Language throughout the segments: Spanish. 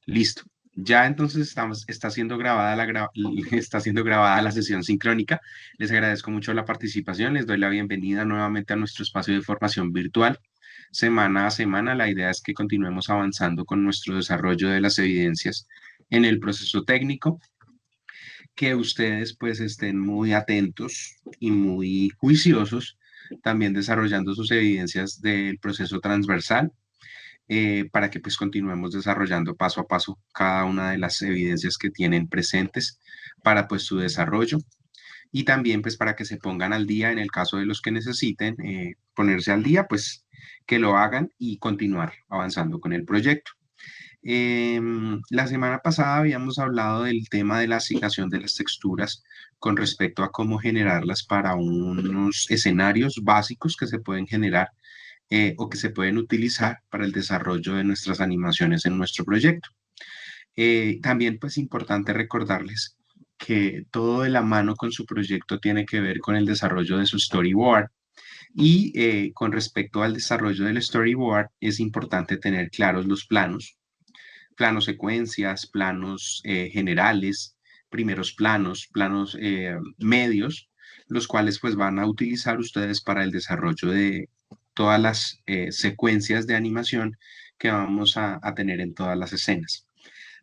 Listo. Ya entonces está siendo grabada está siendo grabada la sesión sincrónica. Les agradezco mucho la participación. Les doy la bienvenida nuevamente a nuestro espacio de formación virtual. Semana a semana, la idea es que continuemos avanzando con nuestro desarrollo de las evidencias en el proceso técnico, que ustedes pues estén muy atentos y muy juiciosos, también desarrollando sus evidencias del proceso transversal, para que pues continuemos desarrollando paso a paso cada una de las evidencias que tienen presentes para pues su desarrollo, y también pues para que se pongan al día en el caso de los que necesiten ponerse al día, pues que lo hagan y continuar avanzando con el proyecto. La semana pasada habíamos hablado del tema de la asignación de las texturas con respecto a cómo generarlas para unos escenarios básicos que se pueden generar o que se pueden utilizar para el desarrollo de nuestras animaciones en nuestro proyecto. También pues importante recordarles que todo de la mano con su proyecto tiene que ver con el desarrollo de su storyboard, y con respecto al desarrollo del storyboard es importante tener claros los planos, planos secuencias, planos generales, primeros planos, planos medios, los cuales pues van a utilizar ustedes para el desarrollo de todas las secuencias de animación que vamos a tener en todas las escenas.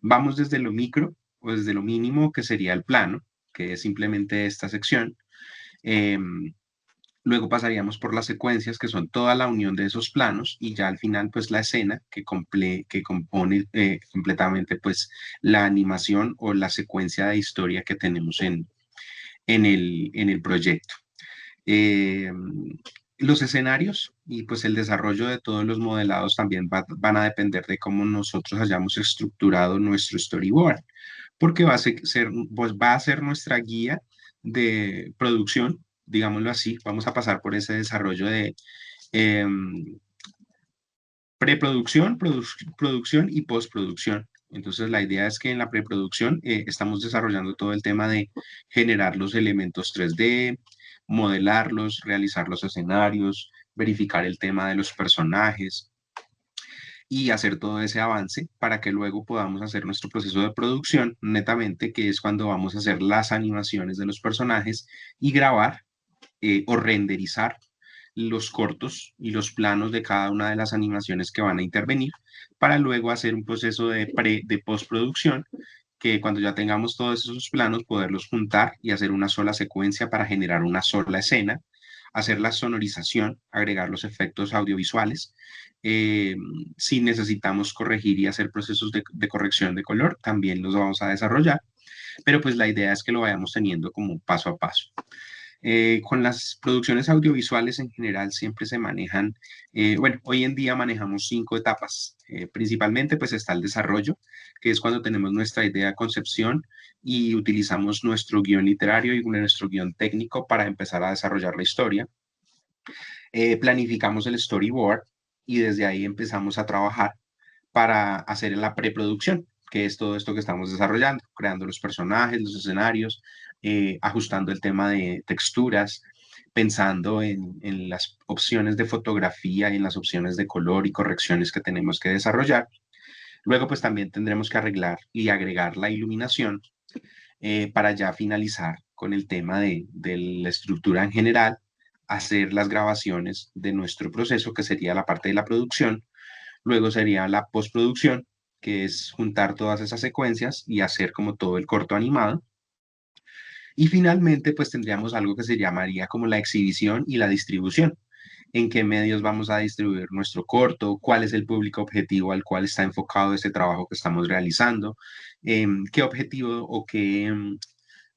Vamos desde lo micro o desde lo mínimo, que sería el plano, que es simplemente esta sección. Luego pasaríamos por las secuencias, que son toda la unión de esos planos, y ya al final, pues la escena que compone completamente, pues la animación o la secuencia de historia que tenemos en el proyecto. Eh, los escenarios y pues el desarrollo de todos los modelados también van a depender de cómo nosotros hayamos estructurado nuestro storyboard, porque pues va a ser nuestra guía de producción, digámoslo así. Vamos a pasar por ese desarrollo de preproducción, producción y postproducción. Entonces, la idea es que en la preproducción estamos desarrollando todo el tema de generar los elementos 3D, modelarlos, realizar los escenarios, verificar el tema de los personajes y hacer todo ese avance para que luego podamos hacer nuestro proceso de producción netamente, que es cuando vamos a hacer las animaciones de los personajes y grabar o renderizar los cortos y los planos de cada una de las animaciones que van a intervenir, para luego hacer un proceso de postproducción, que cuando ya tengamos todos esos planos, poderlos juntar y hacer una sola secuencia para generar una sola escena, hacer la sonorización, agregar los efectos audiovisuales. Eh, si necesitamos corregir y hacer procesos de corrección de color, también los vamos a desarrollar, pero pues la idea es que lo vayamos teniendo como paso a paso. Con las producciones audiovisuales en general siempre se manejan, bueno, hoy en día manejamos 5 etapas. Principalmente pues está el desarrollo, que es cuando tenemos nuestra idea, concepción, y utilizamos nuestro guión literario y nuestro guión técnico para empezar a desarrollar la historia. Planificamos el storyboard y desde ahí empezamos a trabajar para hacer la preproducción, que es todo esto que estamos desarrollando, creando los personajes, los escenarios, ajustando el tema de texturas, pensando en las opciones de fotografía y en las opciones de color y correcciones que tenemos que desarrollar. Luego, pues también tendremos que arreglar y agregar la iluminación para ya finalizar con el tema de la estructura en general, hacer las grabaciones de nuestro proceso, que sería la parte de la producción. Luego sería la postproducción, que es juntar todas esas secuencias y hacer como todo el corto animado. Y finalmente, pues tendríamos algo que se llamaría como la exhibición y la distribución. En qué medios vamos a distribuir nuestro corto, cuál es el público objetivo al cual está enfocado ese trabajo que estamos realizando, qué objetivo o qué,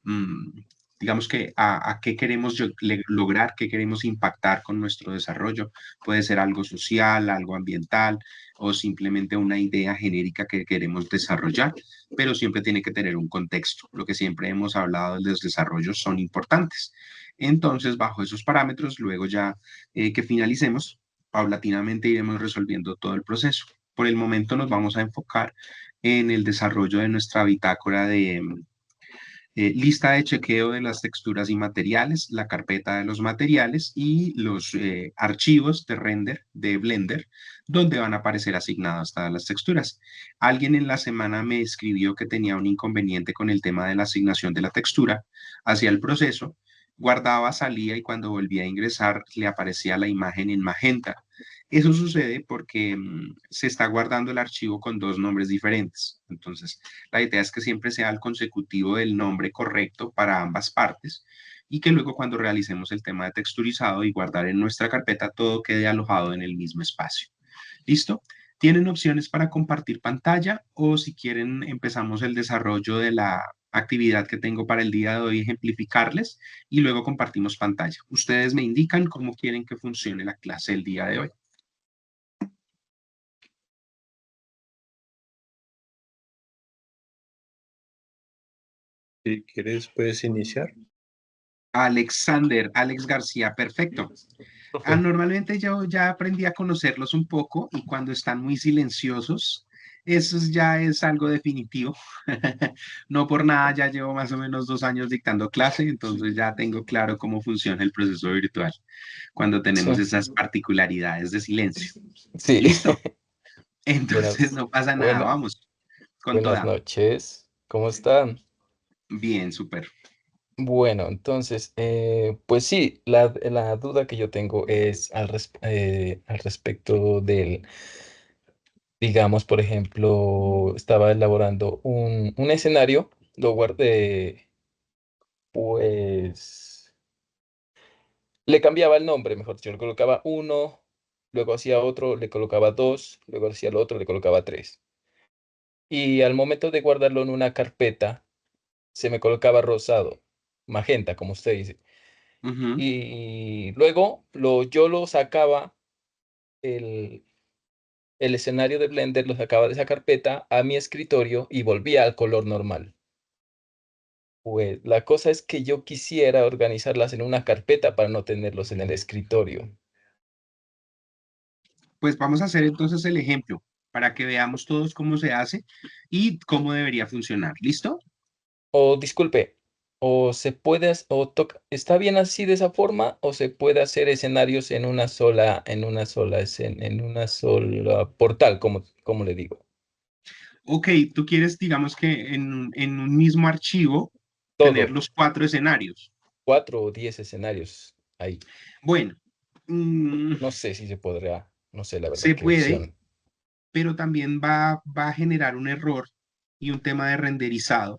mm, digamos que a qué queremos lograr, qué queremos impactar con nuestro desarrollo. Puede ser algo social, algo ambiental o simplemente una idea genérica que queremos desarrollar, pero siempre tiene que tener un contexto. Lo que siempre hemos hablado de los desarrollos son importantes. Entonces, bajo esos parámetros, luego ya que finalicemos, paulatinamente iremos resolviendo todo el proceso. Por el momento nos vamos a enfocar en el desarrollo de nuestra bitácora Lista de chequeo de las texturas y materiales, la carpeta de los materiales y los archivos de render de Blender, donde van a aparecer asignadas todas las texturas. Alguien en la semana me escribió que tenía un inconveniente con el tema de la asignación de la textura, hacía el proceso, guardaba, salía y cuando volvía a ingresar le aparecía la imagen en magenta. Eso sucede porque se está guardando el archivo con dos nombres diferentes. Entonces, la idea es que siempre sea el consecutivo del nombre correcto para ambas partes y que luego cuando realicemos el tema de texturizado y guardar en nuestra carpeta, todo quede alojado en el mismo espacio. ¿Listo? Tienen opciones para compartir pantalla o si quieren empezamos el desarrollo de la actividad que tengo para el día de hoy, ejemplificarles y luego compartimos pantalla. Ustedes me indican cómo quieren que funcione la clase el día de hoy. Si quieres, puedes iniciar. Alexander, Alex García, perfecto. Profe, Normalmente yo ya aprendí a conocerlos un poco y cuando están muy silenciosos, ya es algo definitivo. No por nada, ya llevo más o menos 2 años dictando clase, entonces ya tengo claro cómo funciona el proceso virtual cuando tenemos sí, esas particularidades de silencio. sí. ¿Listo? Entonces Buenas, no pasa nada, buena- vamos con buenas toda. noches. ¿Cómo están? Bien, súper. Bueno, entonces, pues sí, la duda que yo tengo es al respecto del, digamos, por ejemplo, estaba elaborando un escenario, lo guardé, pues, le cambiaba el nombre, mejor dicho, le colocaba uno, luego hacía otro, le colocaba dos, luego hacía el otro, le colocaba tres. Y al momento de guardarlo en una carpeta, se me colocaba rosado, magenta, como usted dice. Ujú. Y luego yo lo sacaba, el, el escenario de Blender lo sacaba de esa carpeta a mi escritorio y volvía al color normal. Pues la cosa es que yo quisiera organizarlas en una carpeta para no tenerlos en el escritorio. Pues vamos a hacer entonces el ejemplo para que veamos todos cómo se hace y cómo debería funcionar. ¿Listo? O disculpe, o se puede, ¿está bien así de esa forma? ¿O se puede hacer escenarios en una sola portal, como le digo? Ok, tú quieres, digamos que en un mismo archivo, tener Todo, los 4 escenarios. 4 o 10 escenarios ahí. Bueno, mm, No sé si se podrá, no sé la verdad se qué puede, opción. pero también va a generar un error y un tema de renderizado,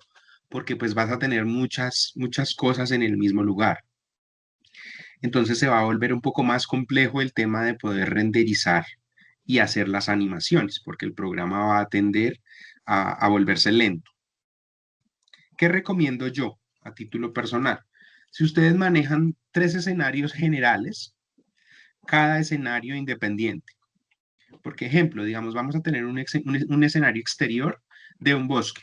porque pues vas a tener muchas cosas en el mismo lugar. Entonces se va a volver un poco más complejo el tema de poder renderizar y hacer las animaciones, porque el programa va a tender a volverse lento. ¿Qué recomiendo yo a título personal? Si ustedes manejan 3 escenarios generales, cada escenario independiente. Por ejemplo, digamos, vamos a tener un escenario exterior de un bosque.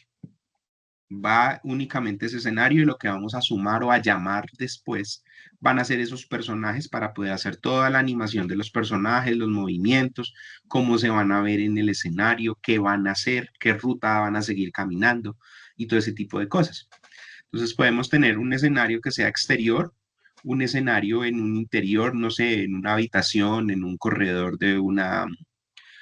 Va únicamente ese escenario y lo que vamos a sumar o a llamar después van a ser esos personajes para poder hacer toda la animación de los personajes, los movimientos, cómo se van a ver en el escenario, qué van a hacer, qué ruta van a seguir caminando y todo ese tipo de cosas. Entonces podemos tener un escenario que sea exterior, un escenario en un interior, no sé, en una habitación, en un corredor de una,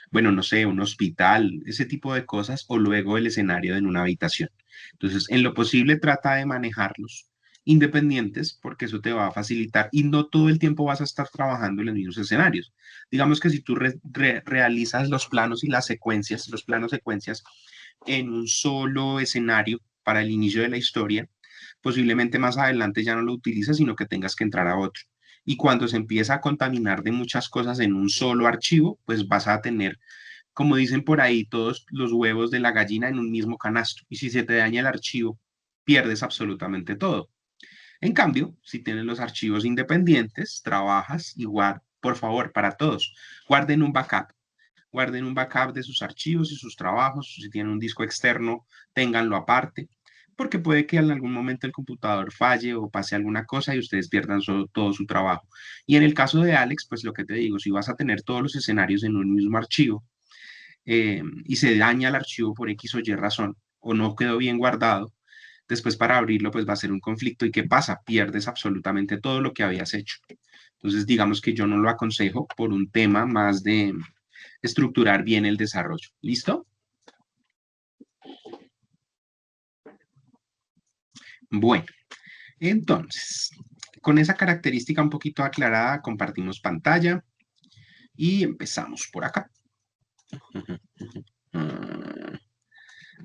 bueno, no sé, un hospital, ese tipo de cosas, o luego el escenario en una habitación. Entonces, en lo posible trata de manejarlos independientes porque eso te va a facilitar y no todo el tiempo vas a estar trabajando en los mismos escenarios. Digamos que si tú realizas los planos y las secuencias, los planos secuencias en un solo escenario para el inicio de la historia, posiblemente más adelante ya no lo utilices, sino que tengas que entrar a otro. Y cuando se empieza a contaminar de muchas cosas en un solo archivo, pues vas a tener, como dicen por ahí, todos los huevos de la gallina en un mismo canasto. Y si se te daña el archivo, pierdes absolutamente todo. En cambio, si tienes los archivos independientes, trabajas igual, por favor, para todos, guarden un backup. Guarden un backup de sus archivos y sus trabajos. Si tienen un disco externo, ténganlo aparte, porque puede que en algún momento el computador falle o pase alguna cosa y ustedes pierdan todo su trabajo. Y en el caso de Alex, pues lo que te digo, si vas a tener todos los escenarios en un mismo archivo y se daña el archivo por X o Y razón o no quedó bien guardado, Después para abrirlo pues va a ser un conflicto y ¿qué pasa? Pierdes absolutamente todo lo que habías hecho. Entonces digamos que yo no lo aconsejo por un tema más de estructurar bien el desarrollo. ¿Listo? Bueno, entonces, con esa característica un poquito aclarada, compartimos pantalla y empezamos por acá.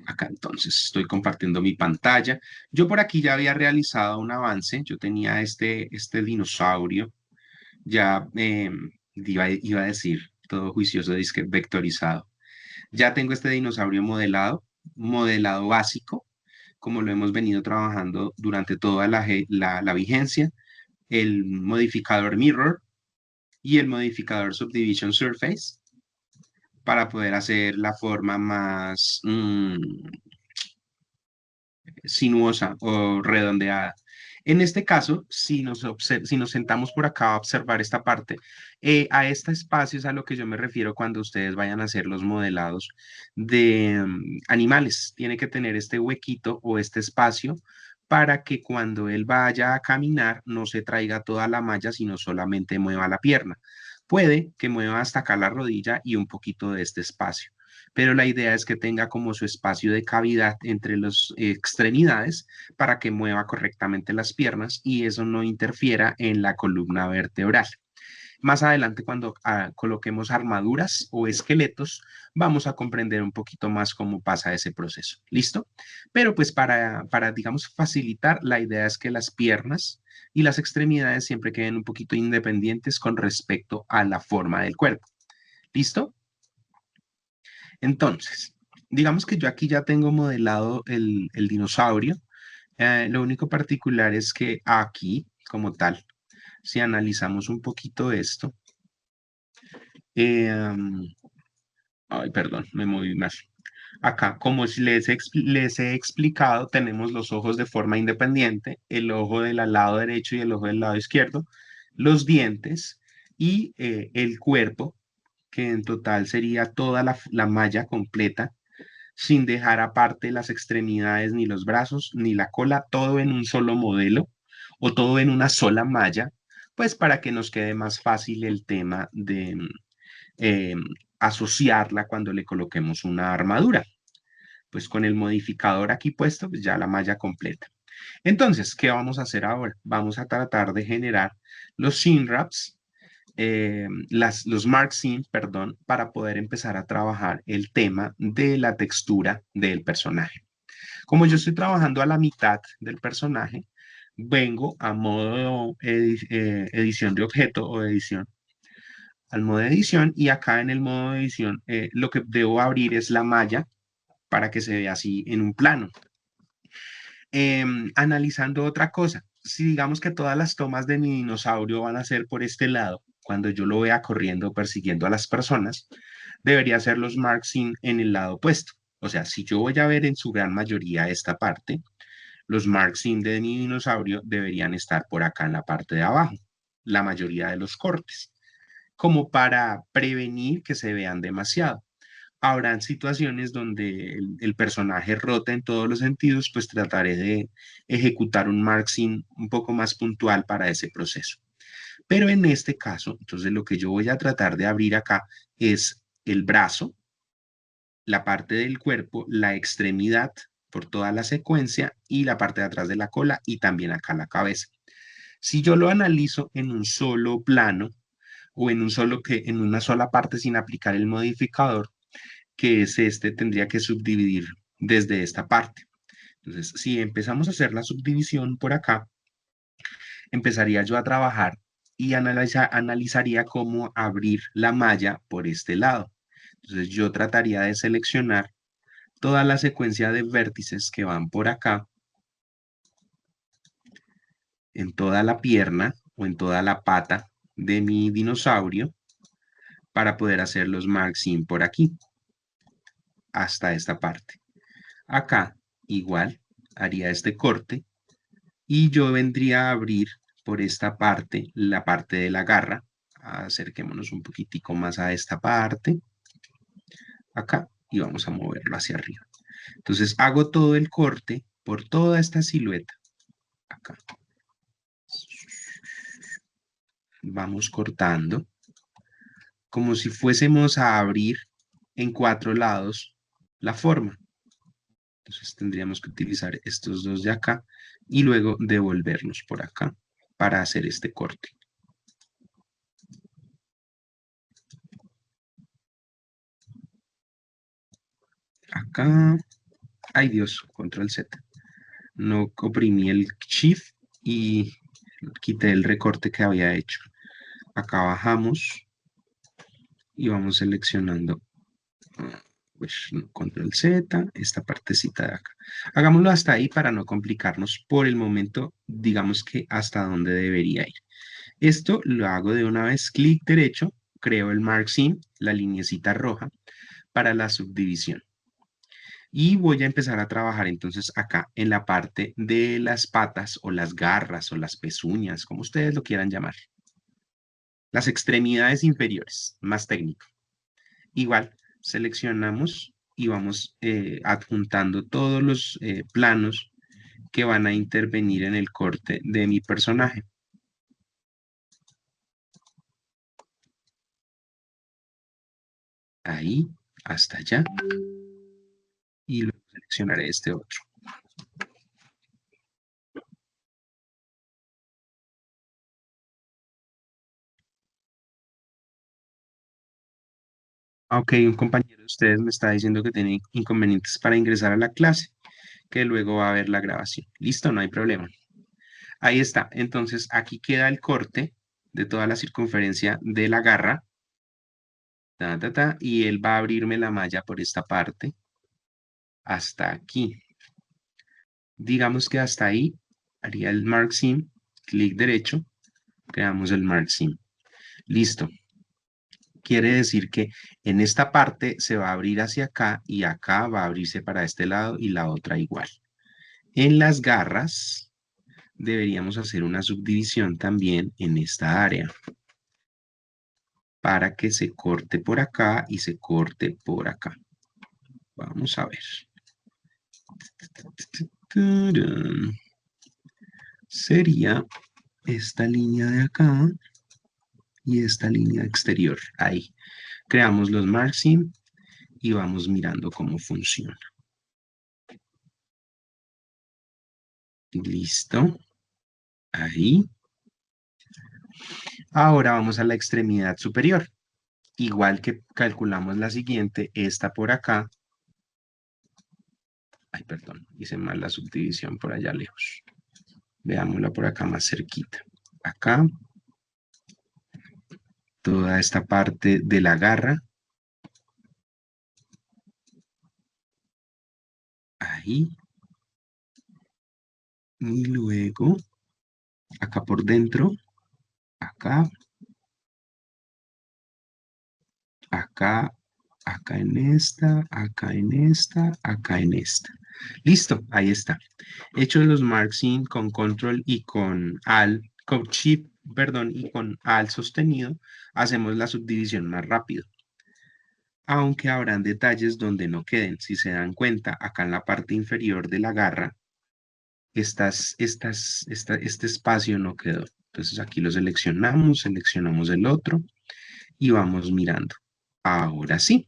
Acá entonces estoy compartiendo mi pantalla. Yo por aquí ya había realizado un avance. Yo tenía este dinosaurio. Ya iba a decir, todo juicioso, disque vectorizado. Ya tengo este dinosaurio modelado básico, como lo hemos venido trabajando durante toda la vigencia. El modificador Mirror y el modificador Subdivision Surface para poder hacer la forma más sinuosa o redondeada. En este caso, si nos sentamos por acá a observar esta parte, a este espacio es a lo que yo me refiero cuando ustedes vayan a hacer los modelados de animales. Tiene que tener este huequito o este espacio para que cuando él vaya a caminar no se traiga toda la malla, sino solamente mueva la pierna. Puede que mueva hasta acá la rodilla y un poquito de este espacio, pero la idea es que tenga como su espacio de cavidad entre las extremidades para que mueva correctamente las piernas y eso no interfiera en la columna vertebral. Más adelante, cuando coloquemos armaduras o esqueletos, vamos a comprender un poquito más cómo pasa ese proceso. ¿Listo? Pero pues digamos, facilitar, la idea es que las piernas y las extremidades siempre queden un poquito independientes con respecto a la forma del cuerpo. ¿Listo? Entonces, digamos que yo aquí ya tengo modelado el dinosaurio. Lo único particular es que aquí, como tal, si analizamos un poquito esto, em, ay, perdón, me moví más. Acá, como si les he explicado, tenemos los ojos de forma independiente, el ojo del lado derecho y el ojo del lado izquierdo, los dientes y el cuerpo, que en total sería toda la malla completa sin dejar aparte las extremidades, ni los brazos, ni la cola, todo en un solo modelo o todo en una sola malla, pues para que nos quede más fácil el tema de eh, asociarla cuando le coloquemos una armadura. Pues con el modificador aquí puesto, pues ya la malla completa. Entonces, ¿qué vamos a hacer ahora? Vamos a tratar de generar los synwraps, los mark perdón, para poder empezar a trabajar el tema de la textura del personaje. Como yo estoy trabajando a la mitad del personaje, vengo a modo edición de objeto o edición, al modo de edición, y acá en el modo de edición lo que debo abrir es la malla para que se vea así en un plano. Analizando otra cosa, si digamos que todas las tomas de mi dinosaurio van a ser por este lado, cuando yo lo vea corriendo persiguiendo a las personas, debería ser los marks en el lado opuesto. O sea, si yo voy a ver en su gran mayoría esta parte, los marks de mi dinosaurio deberían estar por acá en la parte de abajo, la mayoría de los cortes, como para prevenir que se vean demasiado. Habrán situaciones donde el personaje rota en todos los sentidos, pues trataré de ejecutar un marksing un poco más puntual para ese proceso. Pero en este caso, entonces lo que yo voy a tratar de abrir acá es el brazo, la parte del cuerpo, la extremidad por toda la secuencia y la parte de atrás de la cola y también acá la cabeza. Si yo lo analizo en un solo plano o en una sola parte sin aplicar el modificador, que es este, tendría que subdividir desde esta parte. Entonces, si empezamos a hacer la subdivisión por acá, empezaría yo a trabajar y analizaría cómo abrir la malla por este lado. Entonces, yo trataría de seleccionar toda la secuencia de vértices que van por acá, en toda la pierna o en toda la pata de mi dinosaurio, para poder hacer los marks por aquí, hasta esta parte. Acá, igual, haría este corte y yo vendría a abrir por esta parte, la parte de la garra. Acerquémonos un poquitico más a esta parte, acá, y vamos a moverlo hacia arriba. Entonces hago todo el corte por toda esta silueta. Acá. Vamos cortando como si fuésemos a abrir en 4 lados la forma. Entonces tendríamos que utilizar estos dos de acá y luego devolverlos por acá para hacer este corte. Acá, ay Dios, control Z. No oprimí el shift y quité el recorte que había hecho. Acá bajamos y vamos seleccionando pues, control Z, esta partecita de acá. Hagámoslo hasta ahí para no complicarnos. Por el momento, digamos que hasta donde debería ir. Esto lo hago de una vez, clic derecho, creo el Mark Sim, la linecita roja, para la subdivisión. Y voy a empezar a trabajar entonces acá en la parte de las patas o las garras o las pezuñas, como ustedes lo quieran llamar. Las extremidades inferiores, más técnico. Igual, seleccionamos y vamos adjuntando todos los planos que van a intervenir en el corte de mi personaje. Ahí, hasta allá. Y luego seleccionaré este otro. Ok, un compañero de ustedes me está diciendo que tiene inconvenientes para ingresar a la clase, que luego va a ver la grabación. Listo, no hay problema. Ahí está. Entonces, aquí queda el corte de toda la circunferencia de la garra. Y él va a abrirme la malla por esta parte hasta aquí. Digamos que hasta ahí haría el Mark Sim, clic derecho, creamos el Mark Sim. Listo. Quiere decir que en esta parte se va a abrir hacia acá y acá va a abrirse para este lado y la otra igual. En las garras deberíamos hacer una subdivisión también en esta área para que se corte por acá y se corte por acá. Vamos a ver. Sería esta línea de acá y esta línea exterior. Ahí. Creamos los margin y vamos mirando cómo funciona. Listo. Ahí. Ahora vamos a la extremidad superior. Igual que calculamos la siguiente, esta por acá. Ay, perdón, hice mal la subdivisión por allá lejos. Veámosla por acá más cerquita. Acá. Toda esta parte de la garra. Ahí. Y luego, acá por dentro, acá, acá, acá en esta, acá en esta, acá en esta. Listo, ahí está. Hecho los marking con control y con alt, con shift, perdón, y con alt sostenido, hacemos la subdivisión más rápido. Aunque habrán detalles donde no queden. Si se dan cuenta, acá en la parte inferior de la garra, este espacio no quedó. Entonces aquí lo seleccionamos, seleccionamos el otro y vamos mirando. Ahora sí,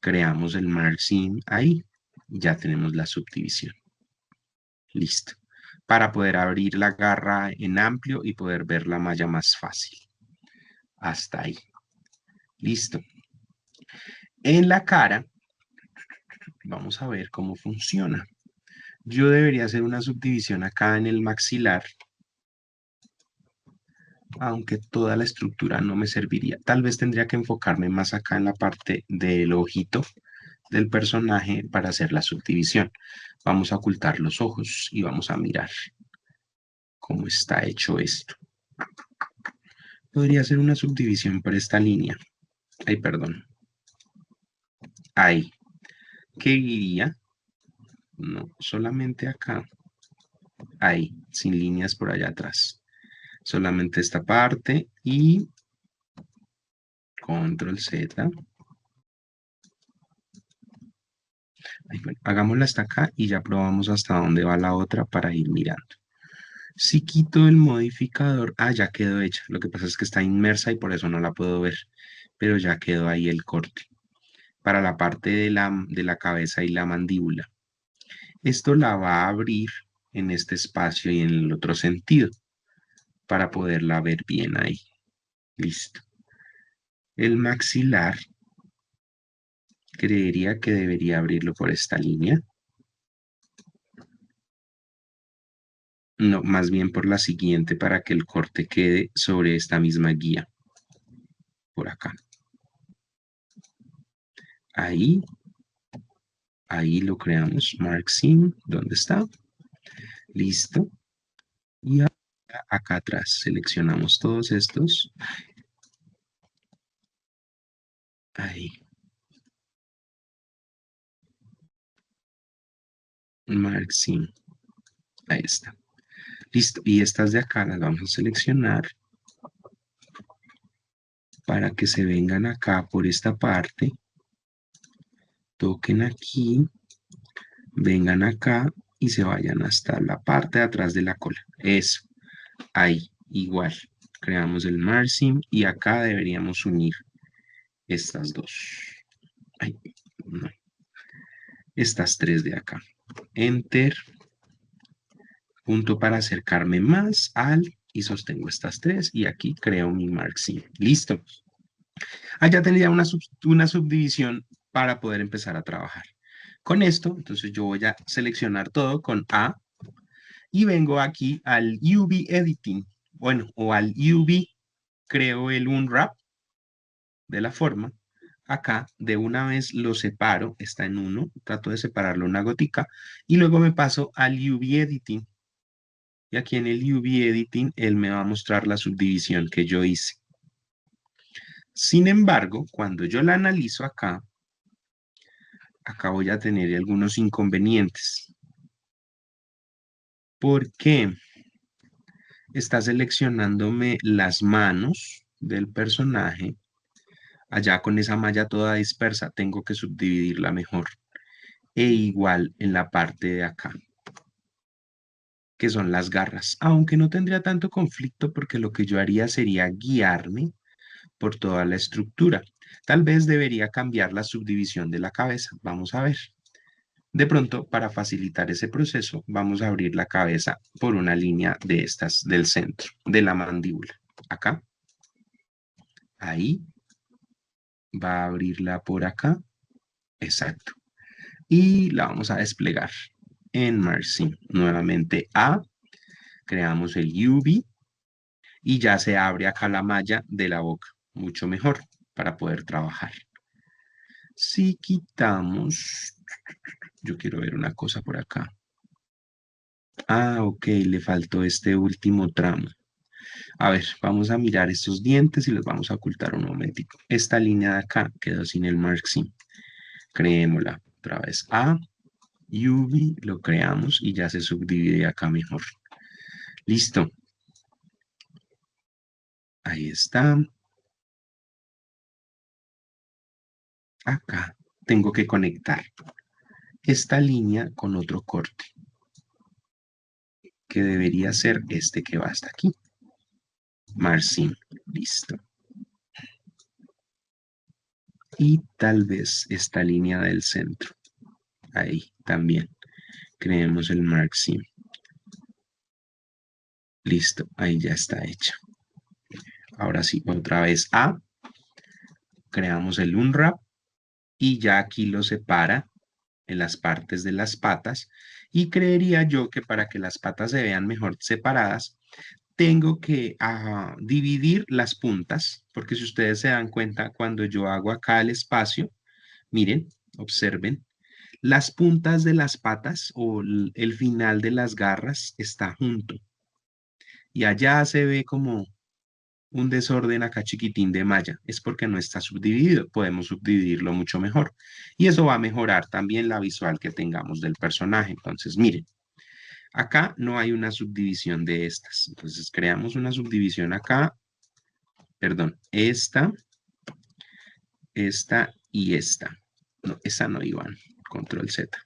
creamos el margin ahí. Ya tenemos la subdivisión. Listo. Para poder abrir la garra en amplio y poder ver la malla más fácil. Hasta ahí. Listo. En la cara, vamos a ver cómo funciona. Yo debería hacer una subdivisión acá en el maxilar, aunque toda la estructura no me serviría. Tal vez tendría que enfocarme más acá en la parte del ojito del personaje para hacer la subdivisión. Vamos a ocultar los ojos y vamos a mirar cómo está hecho esto. Podría hacer una subdivisión por esta línea. Ay, perdón. Ahí. ¿Qué iría? No, solamente acá. Ahí, sin líneas por allá atrás. Solamente esta parte y control Z. Ay, bueno, hagámosla hasta acá y ya probamos hasta dónde va la otra para ir mirando. Si quito el modificador, ya quedó hecha. Lo que pasa es que está inmersa y por eso no la puedo ver, pero ya quedó ahí el corte para la parte de la cabeza y la mandíbula. Esto la va a abrir en este espacio y en el otro sentido para poderla ver bien ahí. Listo. El maxilar, creería que debería abrirlo por esta línea. No, más bien por la siguiente para que el corte quede sobre esta misma guía. Por acá. Ahí, ahí lo creamos. Mark Sim, ¿dónde está? Listo. Y acá atrás seleccionamos todos estos. Ahí. Mark Sim. Ahí está. Listo. Y estas de acá las vamos a seleccionar para que se vengan acá por esta parte. Toquen aquí. Vengan acá y se vayan hasta la parte de atrás de la cola. Eso. Ahí. Igual. Creamos el Mark Sim y acá deberíamos unir estas dos. Ay, no. Estas tres de acá. Enter. Punto para acercarme más al y sostengo estas tres y aquí creo mi Mark Sim. Listo. Allá tendría una subdivisión para poder empezar a trabajar. Con esto, entonces yo voy a seleccionar todo con A y vengo aquí al UV Editing. Bueno, o al UV, creo el Unwrap de la forma. Acá de una vez lo separo, está en uno, trato de separarlo una gotica y luego me paso al UV Editing. Y aquí en el UV Editing, él me va a mostrar la subdivisión que yo hice. Sin embargo, cuando yo la analizo acá, acá voy a tener algunos inconvenientes. ¿Por qué? Está seleccionándome las manos del personaje. Allá con esa malla toda dispersa, tengo que subdividirla mejor. E igual en la parte de acá, que son las garras. Aunque no tendría tanto conflicto porque lo que yo haría sería guiarme por toda la estructura. Tal vez debería cambiar la subdivisión de la cabeza. Vamos a ver. De pronto, para facilitar ese proceso, vamos a abrir la cabeza por una línea de estas del centro, de la mandíbula. Acá. Ahí. Va a abrirla por acá. Exacto. Y la vamos a desplegar en Marcy. Nuevamente A. Creamos el UV. Y ya se abre acá la malla de la boca. Mucho mejor para poder trabajar. Si quitamos, yo quiero ver una cosa por acá. Ok, le faltó este último tramo. A ver, vamos a mirar estos dientes y los vamos a ocultar un momentico. Esta línea de acá quedó sin el Mark Sim. Creémosla otra vez. UV, lo creamos y ya se subdivide acá mejor. Listo. Ahí está. Acá tengo que conectar esta línea con otro corte, que debería ser este que va hasta aquí. Marcin, listo. Y tal vez esta línea del centro. Ahí también. Creemos el Marcin. Listo, ahí ya está hecho. Ahora sí, otra vez A. Creamos el Unwrap y ya aquí lo separa en las partes de las patas. Y creería yo que para que las patas se vean mejor separadas, tengo que dividir las puntas, porque si ustedes se dan cuenta, cuando yo hago acá el espacio, miren, observen, las puntas de las patas o el final de las garras está junto. Y allá se ve como un desorden acá chiquitín de malla. Es porque no está subdividido. Podemos subdividirlo mucho mejor. Y eso va a mejorar también la visual que tengamos del personaje. Entonces, miren, acá no hay una subdivisión de estas. Entonces, creamos una subdivisión acá. Perdón, esta y esta. No, esa no iban. control Z.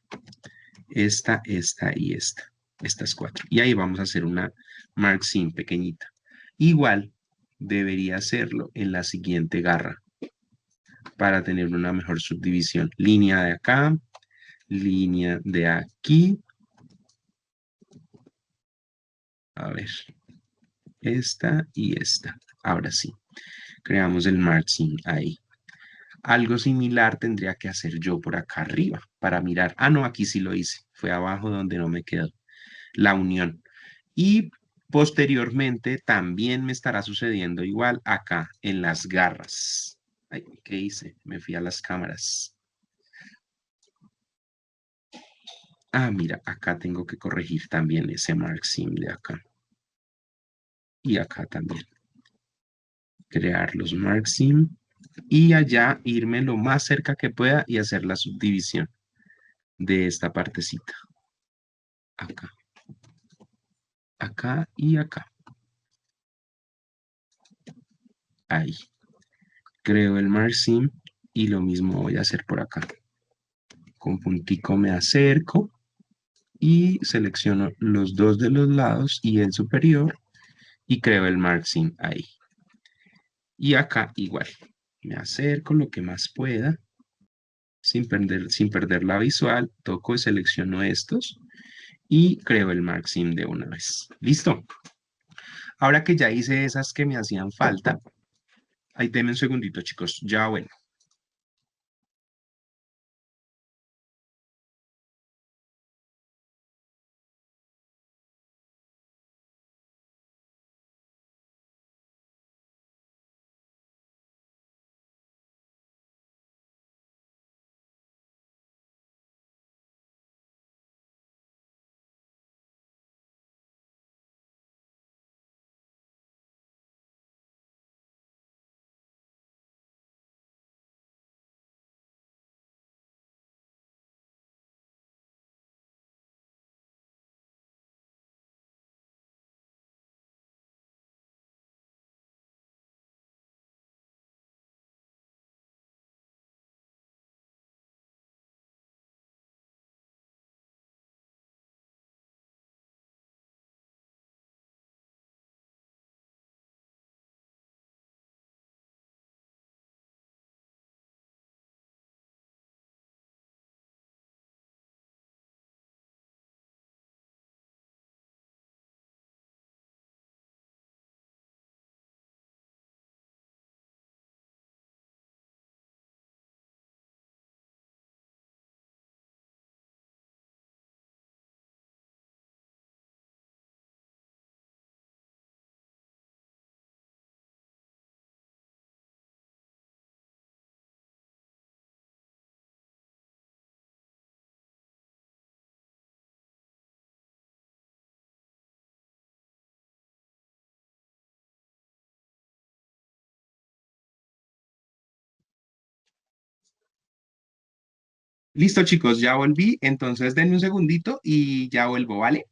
Esta y esta. Estas cuatro. Y ahí vamos a hacer una marksim pequeñita. Igual debería hacerlo en la siguiente garra para tener una mejor subdivisión. Línea de acá, línea de aquí. A ver, esta y esta. Ahora sí, creamos el margin ahí. Algo similar tendría que hacer yo por acá arriba para mirar. Ah, no, aquí sí lo hice. Fue abajo donde no me quedó la unión. Y posteriormente también me estará sucediendo igual acá en las garras. Ay, ¿qué hice? Me fui a las cámaras. Ah, mira, acá tengo que corregir también ese marksim de acá. Y acá también. Crear los marksim y allá irme lo más cerca que pueda y hacer la subdivisión de esta partecita. Acá, acá y acá. Ahí. Creo el marksim y lo mismo voy a hacer por acá. Con puntico me acerco y selecciono los dos de los lados y el superior y creo el marksim ahí. Y acá igual. Me acerco lo que más pueda sin perder la visual. Toco y selecciono estos y creo el marksim de una vez. ¿Listo? Ahora que ya hice esas que me hacían falta, ahí denme un segundito, chicos. Ya bueno. Listo, chicos, ya volví. Entonces denme un segundito y ya vuelvo, ¿vale?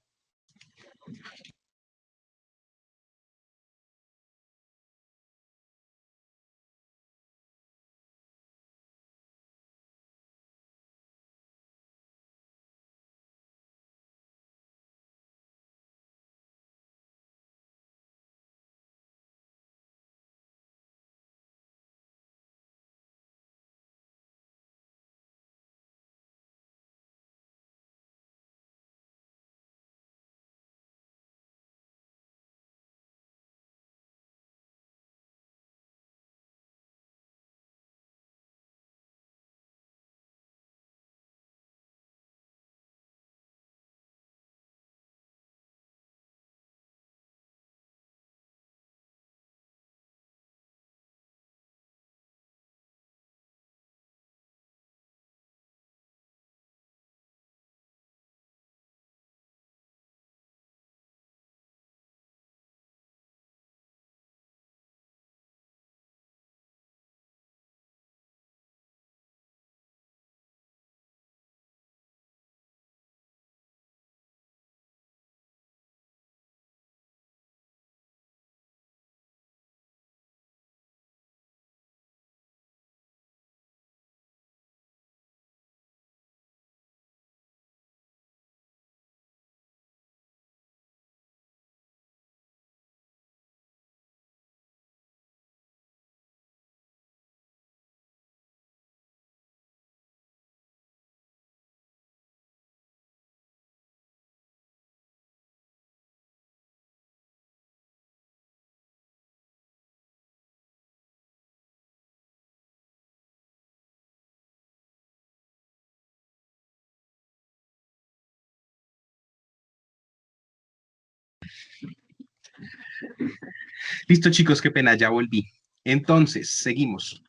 Listo, chicos, qué pena, ya volví. Entonces, seguimos.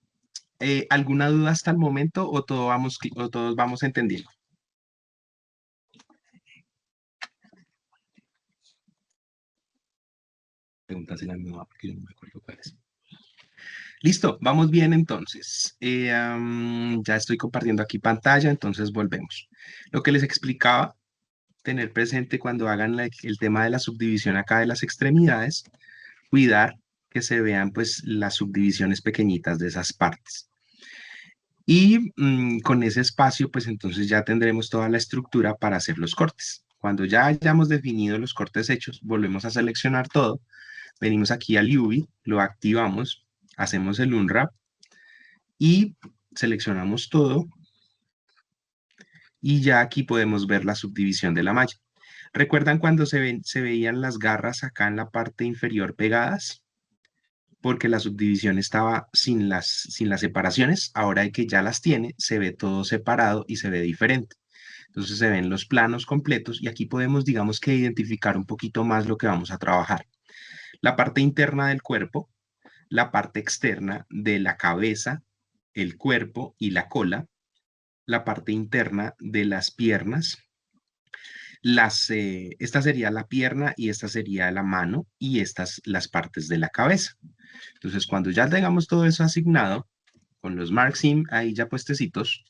¿Alguna duda hasta el momento o, o todos vamos entendiendo? Preguntas en la misma porque yo no me acuerdo cuáles. Listo, vamos bien entonces. Ya estoy compartiendo aquí pantalla, entonces volvemos. Lo que les explicaba, tener presente cuando hagan el tema de la subdivisión acá de las extremidades, cuidar que se vean pues las subdivisiones pequeñitas de esas partes. Y con ese espacio pues entonces ya tendremos toda la estructura para hacer los cortes. Cuando ya hayamos definido los cortes hechos, volvemos a seleccionar todo, venimos aquí al UV, lo activamos, hacemos el unwrap y seleccionamos todo y ya aquí podemos ver la subdivisión de la malla. ¿Recuerdan cuando se veían las garras acá en la parte inferior pegadas? Porque la subdivisión estaba sin las separaciones. Ahora que ya las tiene, se ve todo separado y se ve diferente. Entonces se ven los planos completos y aquí podemos, digamos que identificar un poquito más lo que vamos a trabajar. La parte interna del cuerpo, la parte externa de la cabeza, el cuerpo y la cola, la parte interna de las piernas, esta sería la pierna y esta sería la mano y estas las partes de la cabeza. Entonces, cuando ya tengamos todo eso asignado, con los marksim ahí ya puestecitos,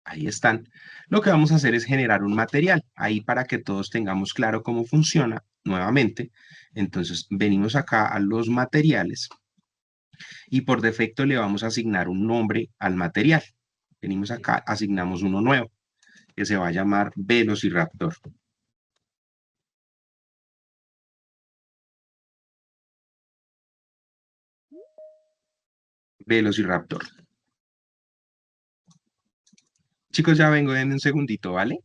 ahí están, lo que vamos a hacer es generar un material ahí para que todos tengamos claro cómo funciona nuevamente. Entonces, venimos acá a los materiales y por defecto le vamos a asignar un nombre al material. Venimos acá, asignamos uno nuevo que se va a llamar Velociraptor. Velociraptor. Chicos, ya vengo, denme un segundito, ¿vale?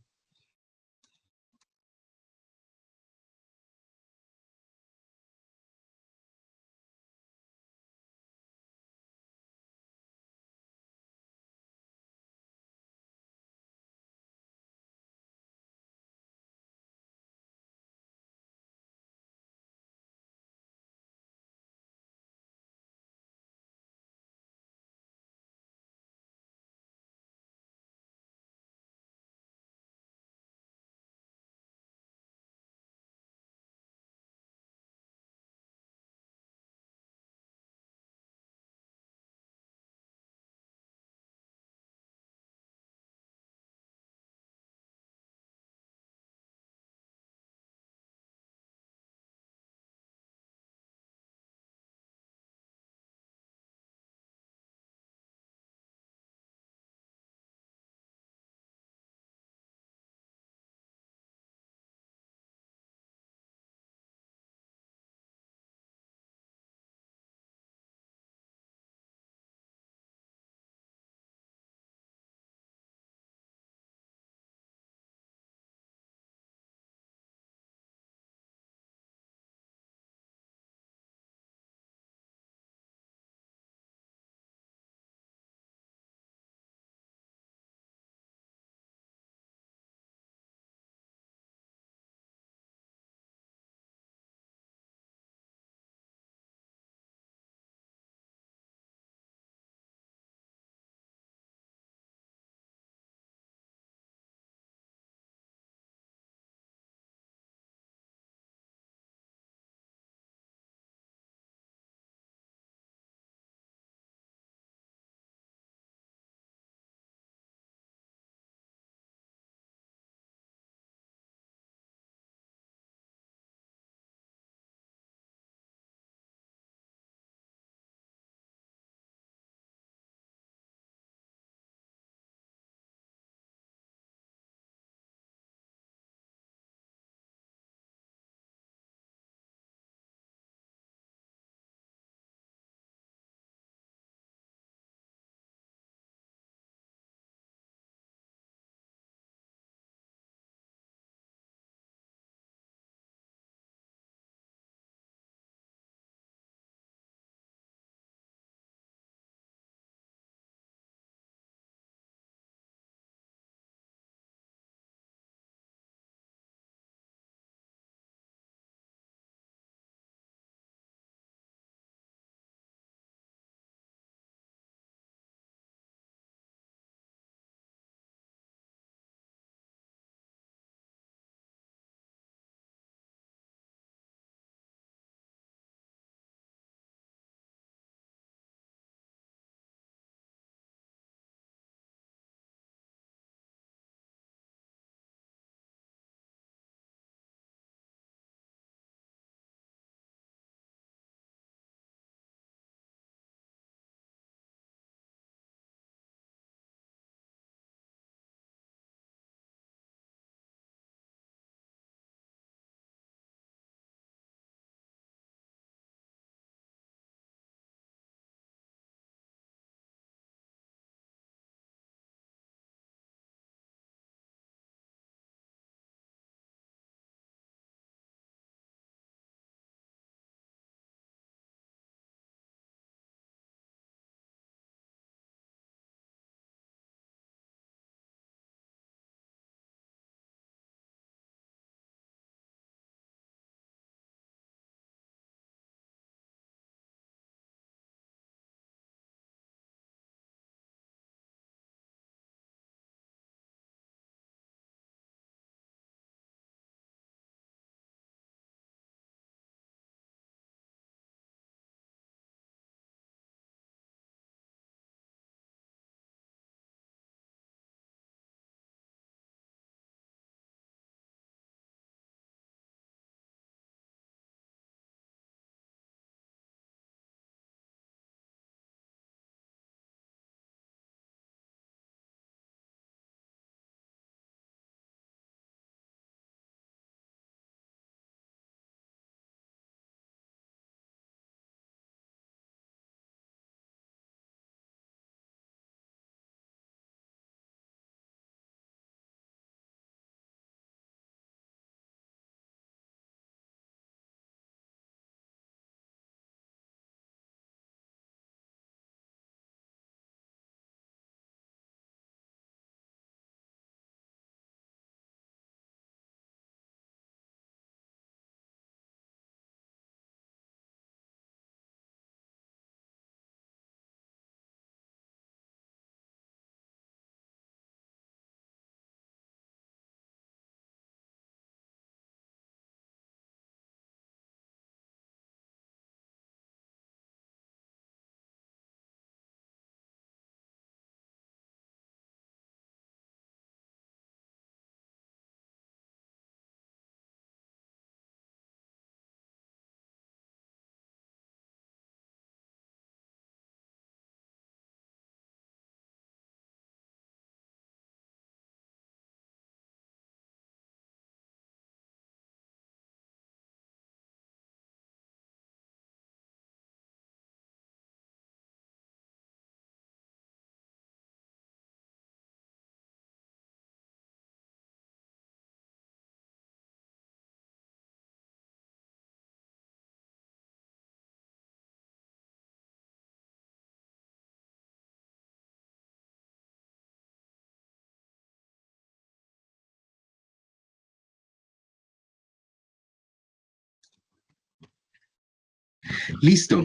Listo.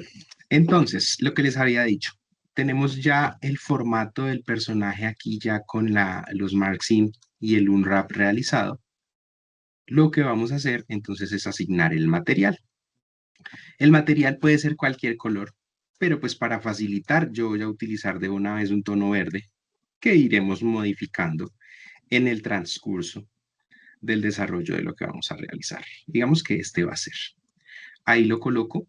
Entonces, lo que les había dicho, tenemos ya el formato del personaje aquí ya con los marksim y el unwrap realizado. Lo que vamos a hacer entonces es asignar el material. El material puede ser cualquier color, pero pues para facilitar yo voy a utilizar de una vez un tono verde que iremos modificando en el transcurso del desarrollo de lo que vamos a realizar. Digamos que este va a ser. Ahí lo coloco.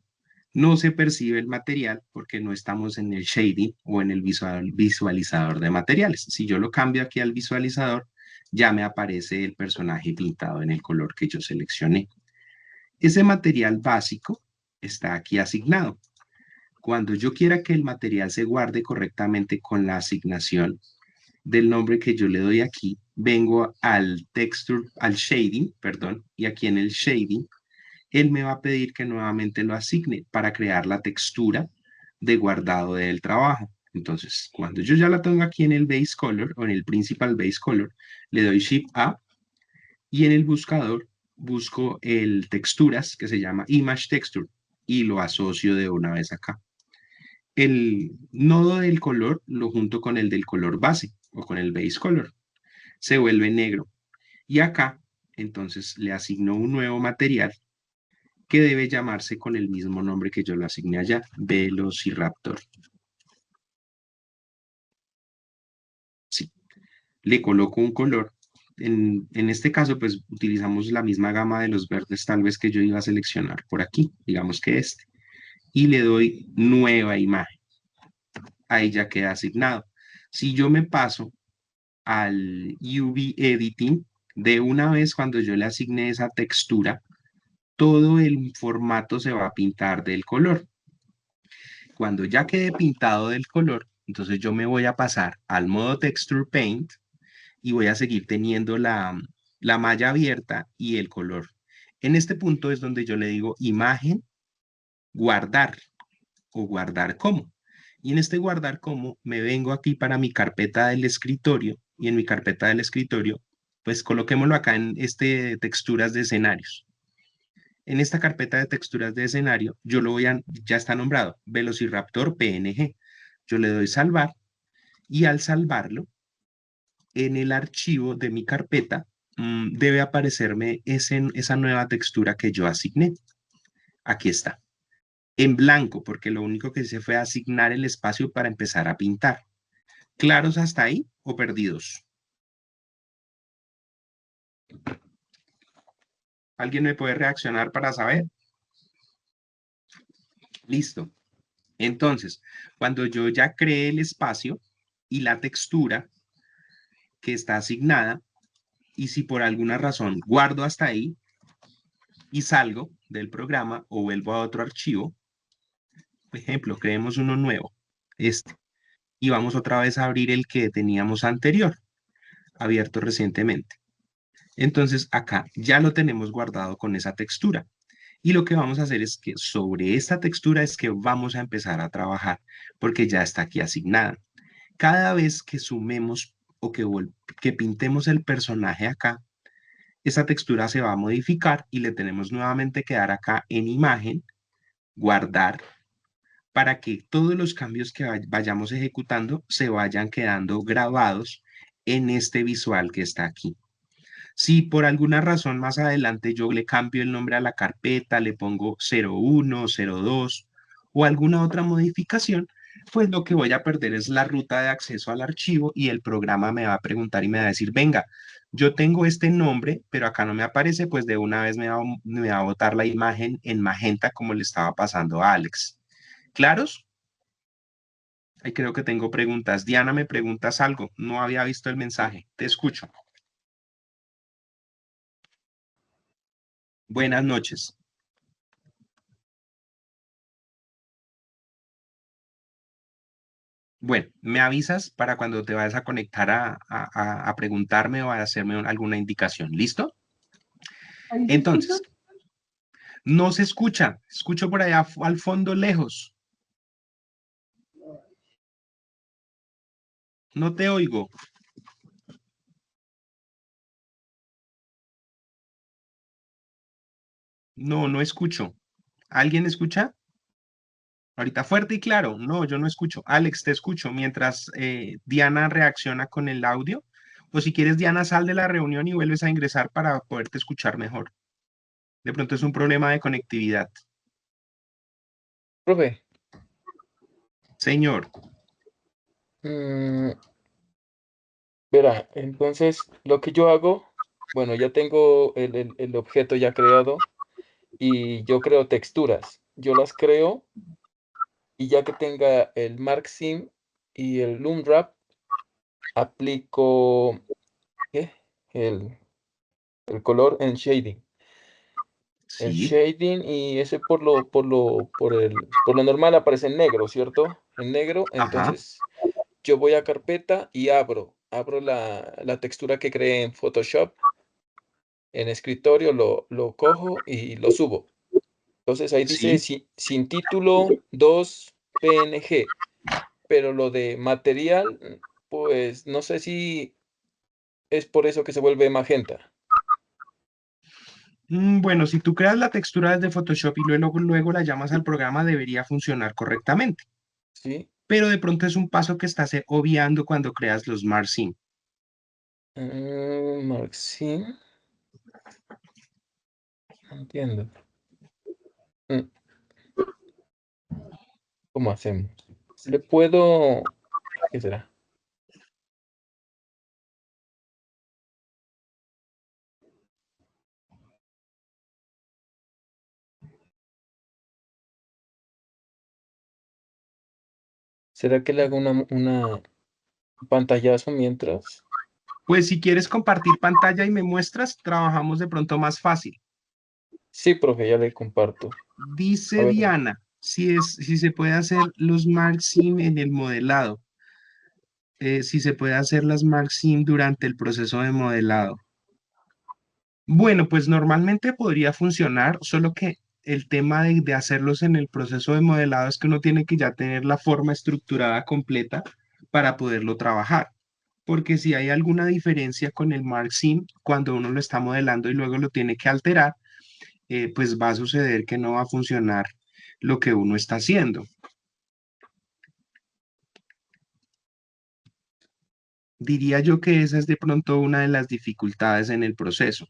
No se percibe el material porque no estamos en el shading o en el visualizador de materiales. Si yo lo cambio aquí al visualizador, ya me aparece el personaje pintado en el color que yo seleccioné. Ese material básico está aquí asignado. Cuando yo quiera que el material se guarde correctamente con la asignación del nombre que yo le doy aquí, vengo al texture, al shading, perdón, y aquí en el shading, él me va a pedir que nuevamente lo asigne para crear la textura de guardado del trabajo. Entonces, cuando yo ya la tengo aquí en el base color o en el principal base color, le doy Shift A y en el buscador busco el texturas que se llama Image Texture y lo asocio de una vez acá. El nodo del color lo junto con el del color base o con el base color. Se vuelve negro. Y acá, entonces, le asigno un nuevo material que debe llamarse con el mismo nombre que yo lo asigné allá, Velociraptor. Sí, le coloco un color. En este caso, pues utilizamos la misma gama de los verdes tal vez que yo iba a seleccionar por aquí, digamos que este. Y le doy nueva imagen. Ahí ya queda asignado. Si yo me paso al UV Editing, de una vez cuando yo le asigne esa textura, todo el formato se va a pintar del color. Cuando ya quede pintado del color, entonces yo me voy a pasar al modo Texture Paint y voy a seguir teniendo la malla abierta y el color. En este punto es donde yo le digo imagen, guardar o guardar como. Y en este guardar como me vengo aquí para mi carpeta del escritorio y en mi carpeta del escritorio, pues coloquémoslo acá en este texturas de escenarios. En esta carpeta de texturas de escenario, yo lo voy a, ya está nombrado, Velociraptor PNG. Yo le doy salvar y al salvarlo, en el archivo de mi carpeta debe aparecerme esa nueva textura que yo asigné. Aquí está, en blanco, porque lo único que hice fue asignar el espacio para empezar a pintar. ¿Claros hasta ahí o perdidos? ¿Alguien me puede reaccionar para saber? Listo. Entonces, cuando yo ya creé el espacio y la textura que está asignada, y si por alguna razón guardo hasta ahí y salgo del programa o vuelvo a otro archivo, por ejemplo, creemos uno nuevo, este, y vamos otra vez a abrir el que teníamos anterior, abierto recientemente. Entonces acá ya lo tenemos guardado con esa textura. Y lo que vamos a hacer es que sobre esta textura es que vamos a empezar a trabajar porque ya está aquí asignada. Cada vez que sumemos o que pintemos el personaje acá, esa textura se va a modificar y le tenemos nuevamente que dar acá en imagen, guardar, para que todos los cambios que vayamos ejecutando se vayan quedando grabados en este visual que está aquí. Si por alguna razón más adelante yo le cambio el nombre a la carpeta, le pongo 01, 02 o alguna otra modificación, pues lo que voy a perder es la ruta de acceso al archivo y el programa me va a preguntar y me va a decir, venga, yo tengo este nombre, pero acá no me aparece, pues de una vez me va a botar la imagen en magenta como le estaba pasando a Alex. ¿Claros? Ahí creo que tengo preguntas. Diana, me preguntas algo. No había visto el mensaje. Te escucho. Buenas noches. Bueno, me avisas para cuando te vayas a conectar a preguntarme o a hacerme alguna indicación. ¿Listo? ¿Ahí se escucha? Entonces, no se escucha. Escucho por allá al fondo lejos. No te oigo. No, no escucho. ¿Alguien escucha? Ahorita fuerte y claro. No, yo no escucho. Alex, te escucho mientras Diana reacciona con el audio. O si quieres, Diana, sal de la reunión y vuelves a ingresar para poderte escuchar mejor. De pronto es un problema de conectividad. Profe, Señor, verá, entonces lo que yo hago, bueno, ya tengo el objeto ya creado y yo creo texturas. Yo las creo y ya que tenga el MarkSim y el Loomwrap, aplico ¿qué? El, el color en shading. El sí, shading y ese por lo normal aparece en negro, ¿cierto? En negro, ajá, entonces yo voy a carpeta y abro la textura que creé en Photoshop, en escritorio, lo cojo y lo subo. Entonces ahí dice sí. sin título 2 PNG, pero lo de material, pues no sé si es por eso que se vuelve magenta, Bueno, si tú creas la textura desde Photoshop y luego la llamas al programa, debería funcionar correctamente. ¿sí? Pero de pronto es un paso que estás obviando cuando creas los MarkSim. Marxim, no entiendo. Mm, ¿Cómo hacemos? Le puedo, ¿qué será? ¿Será que le hago una pantallazo mientras? Pues si quieres compartir pantalla y me muestras, trabajamos de pronto más fácil. Sí, profe, ya le comparto. A Dice ver, Diana, si se puede hacer los MarkSim en el modelado, si se puede hacer las MarkSim durante el proceso de modelado. Bueno, pues normalmente podría funcionar, solo que el tema de hacerlos en el proceso de modelado es que uno tiene que ya tener la forma estructurada completa para poderlo trabajar. Porque si hay alguna diferencia con el MarkSim, cuando uno lo está modelando y luego lo tiene que alterar, pues va a suceder que no va a funcionar lo que uno está haciendo. Diría yo que esa es de pronto una de las dificultades en el proceso.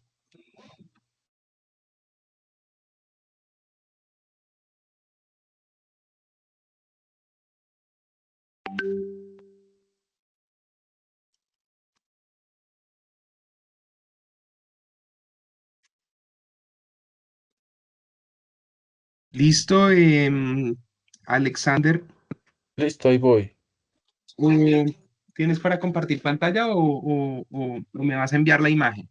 Listo, Alexander. listo, ahí voy. ¿Tienes para compartir pantalla o me vas a enviar la imagen?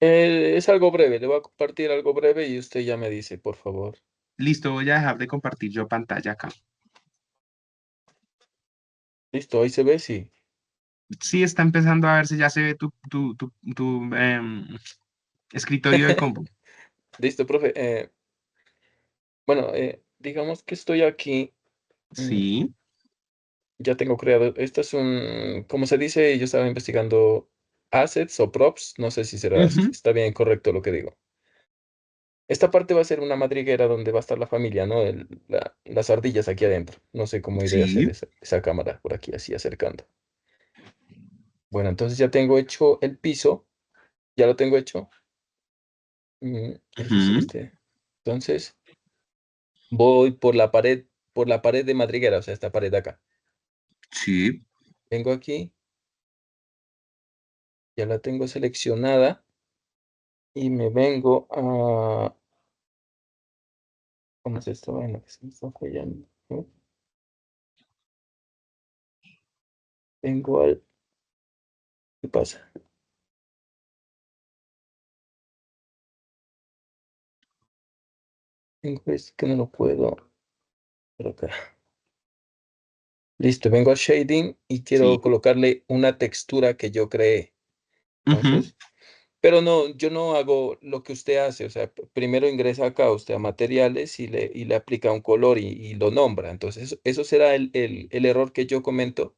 Es algo breve, le voy a compartir algo breve y usted ya me dice, por favor. Listo, voy a dejar de compartir yo pantalla acá. Listo, ahí se ve, sí. Sí, está empezando a verse, ya se ve tu escritorio de compu. Listo, profe. Bueno, digamos que estoy aquí. mm, Sí. Ya tengo creado. Esto es como se dice, yo estaba investigando assets o props. No sé si Ujú, está bien correcto lo que digo. Esta parte va a ser una madriguera donde va a estar la familia, ¿no? Las ardillas aquí adentro. No sé cómo iré a hacer sí. esa cámara por aquí, así acercando. Bueno, entonces ya tengo hecho el piso. Ya lo tengo hecho. Ese es Ujú, este. Entonces voy por la pared de madriguera, o sea, esta pared de acá. sí. Vengo aquí, ya la tengo seleccionada y me vengo a... ¿Cómo es esto? Bueno, que se me está fallando, ¿no? Vengo al... ¿Qué pasa? Tengo esto que no lo puedo... Por acá. Listo, vengo a Shading y Sí. quiero colocarle una textura que yo creé. Ujú. Entonces, pero no, yo no hago lo que usted hace. O sea, primero ingresa acá usted a materiales y le aplica un color y lo nombra. Entonces, eso será el error que yo comento.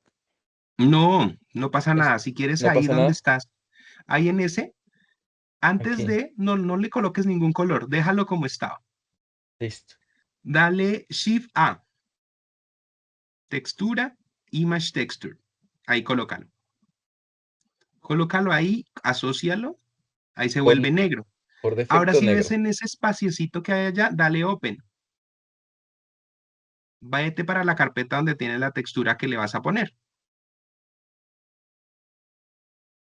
No, no pasa Es- nada. Si quieres no ahí pasa donde nada. estás, ahí en ese, antes Aquí, de, no le coloques ningún color, déjalo como estaba. listo. Dale Shift A. textura, image texture. Ahí colócalo. Colócalo ahí, asócialo, ahí se vuelve negro. Por Ahora defecto si ves negro. en ese espaciecito que hay allá, dale open. Váyate para la carpeta donde tiene la textura que le vas a poner.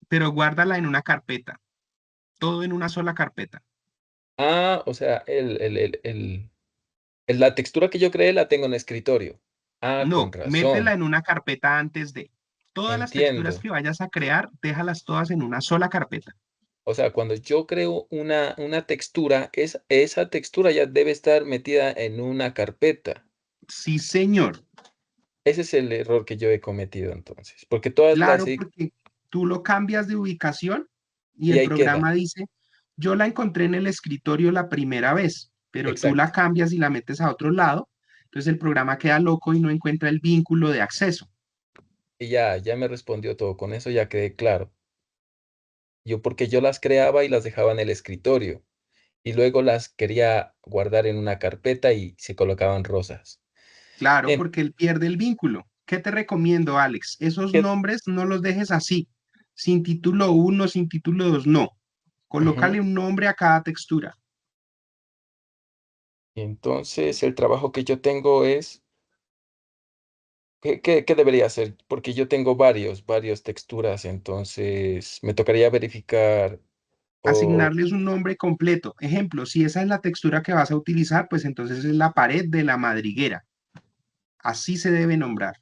Pero guárdala en una carpeta, todo en una sola carpeta. Ah, o sea, la textura que yo creé la tengo en escritorio. Ah, con No, métela razón. en una carpeta antes de. Todas las texturas Entiendo. que vayas a crear, déjalas todas en una sola carpeta. O sea, cuando yo creo una textura, esa textura ya debe estar metida en una carpeta. Sí, señor. Ese es el error que yo he cometido entonces, porque todas las Claro, he... porque tú lo cambias de ubicación y Y el ahí queda. programa dice, yo la encontré en el escritorio la primera vez, pero tú la Exacto. cambias y la metes a otro lado. Entonces el programa queda loco y no encuentra el vínculo de acceso. Y ya me respondió todo. Con eso ya quedé claro. Porque yo las creaba y las dejaba en el escritorio. Y luego las quería guardar en una carpeta y se colocaban rosas. Claro, En- porque él pierde el vínculo. ¿Qué te recomiendo, Alex? Esos ¿qué- nombres no los dejes así, sin título 1, sin título 2, no. Ujú. Colócale un nombre a cada textura. Y entonces el trabajo que yo tengo es, ¿qué debería hacer? Porque yo tengo varias texturas, entonces me tocaría verificar por... Asignarles un nombre completo. Ejemplo, si esa es la textura que vas a utilizar, pues entonces es la pared de la madriguera. Así se debe nombrar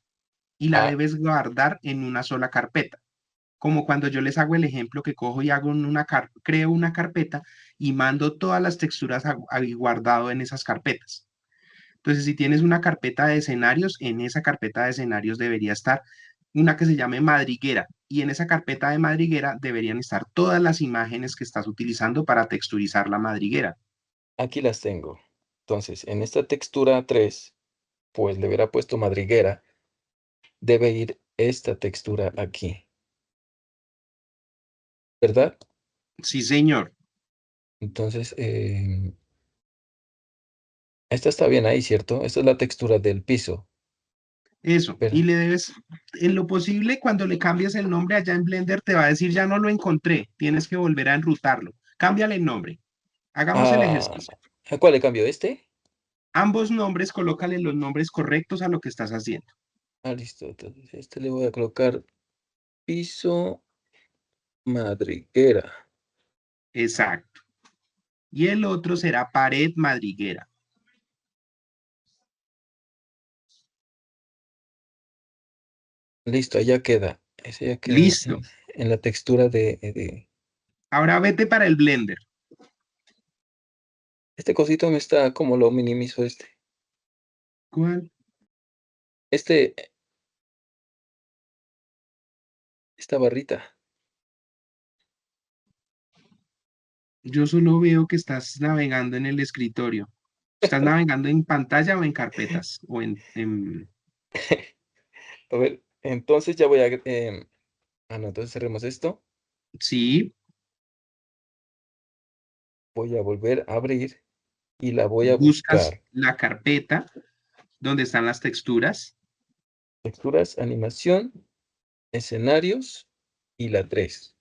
y la Ah, debes guardar en una sola carpeta. Como cuando yo les hago el ejemplo que cojo y hago creo una carpeta y mando todas las texturas guardado en esas carpetas. Entonces, si tienes una carpeta de escenarios, en esa carpeta de escenarios debería estar una que se llame madriguera y en esa carpeta de madriguera deberían estar todas las imágenes que estás utilizando para texturizar la madriguera. aquí las tengo. Entonces, en esta textura 3 pues le hubiera puesto madriguera, debe ir esta textura aquí, ¿verdad? Sí, señor. Entonces, esta está bien ahí, ¿cierto? Esta es la textura del piso, Eso. Y ¿verdad? le debes, en lo posible, cuando le cambies el nombre allá en Blender, te va a decir, ya no lo encontré, tienes que volver a enrutarlo. Cámbiale el nombre. Hagamos el Ah, ejercicio. ¿a cuál le cambio? ¿Este? Ambos nombres, colócale los nombres correctos a lo que estás haciendo. Ah, listo. Entonces, este le voy a colocar piso madriguera. Exacto. Y el otro será pared madriguera. Listo, ahí ya queda. Ese ya queda Listo. en la textura Ahora vete para el Blender. Este cosito me está como lo minimizo este. ¿Cuál? Este, esta barrita. Yo solo veo que estás navegando en el escritorio. ¿Estás navegando en pantalla o en carpetas? O en... A ver, entonces ya voy a... no, entonces cerremos esto. Sí, Voy a volver a abrir y la voy a buscas buscar. la carpeta donde están las texturas Texturas, animación, escenarios y la 3.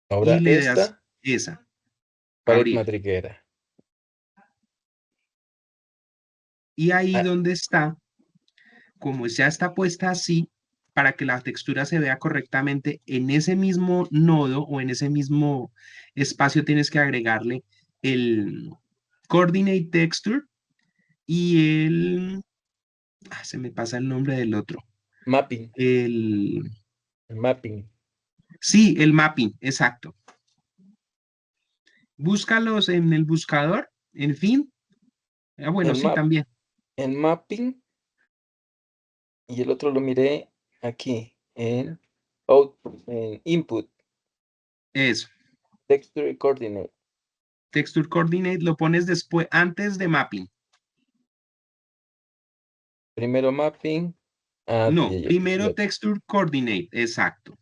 y Ahora le das esta, esa, pared abrir. madriguera. Y ahí Ah, donde está, como ya está puesta así, para que la textura se vea correctamente, en ese mismo nodo o en ese mismo espacio tienes que agregarle el coordinate texture y se me pasa el nombre del otro. mapping, El, el mapping. sí, el mapping, exacto. Búscalos en el buscador, en fin. Bueno, El sí, también. el mapping y el otro lo miré aquí en input, Eso. texture coordinate. Texture coordinate lo pones después, antes de mapping. Primero mapping. Ah, No, ya, primero texture coordinate, exacto.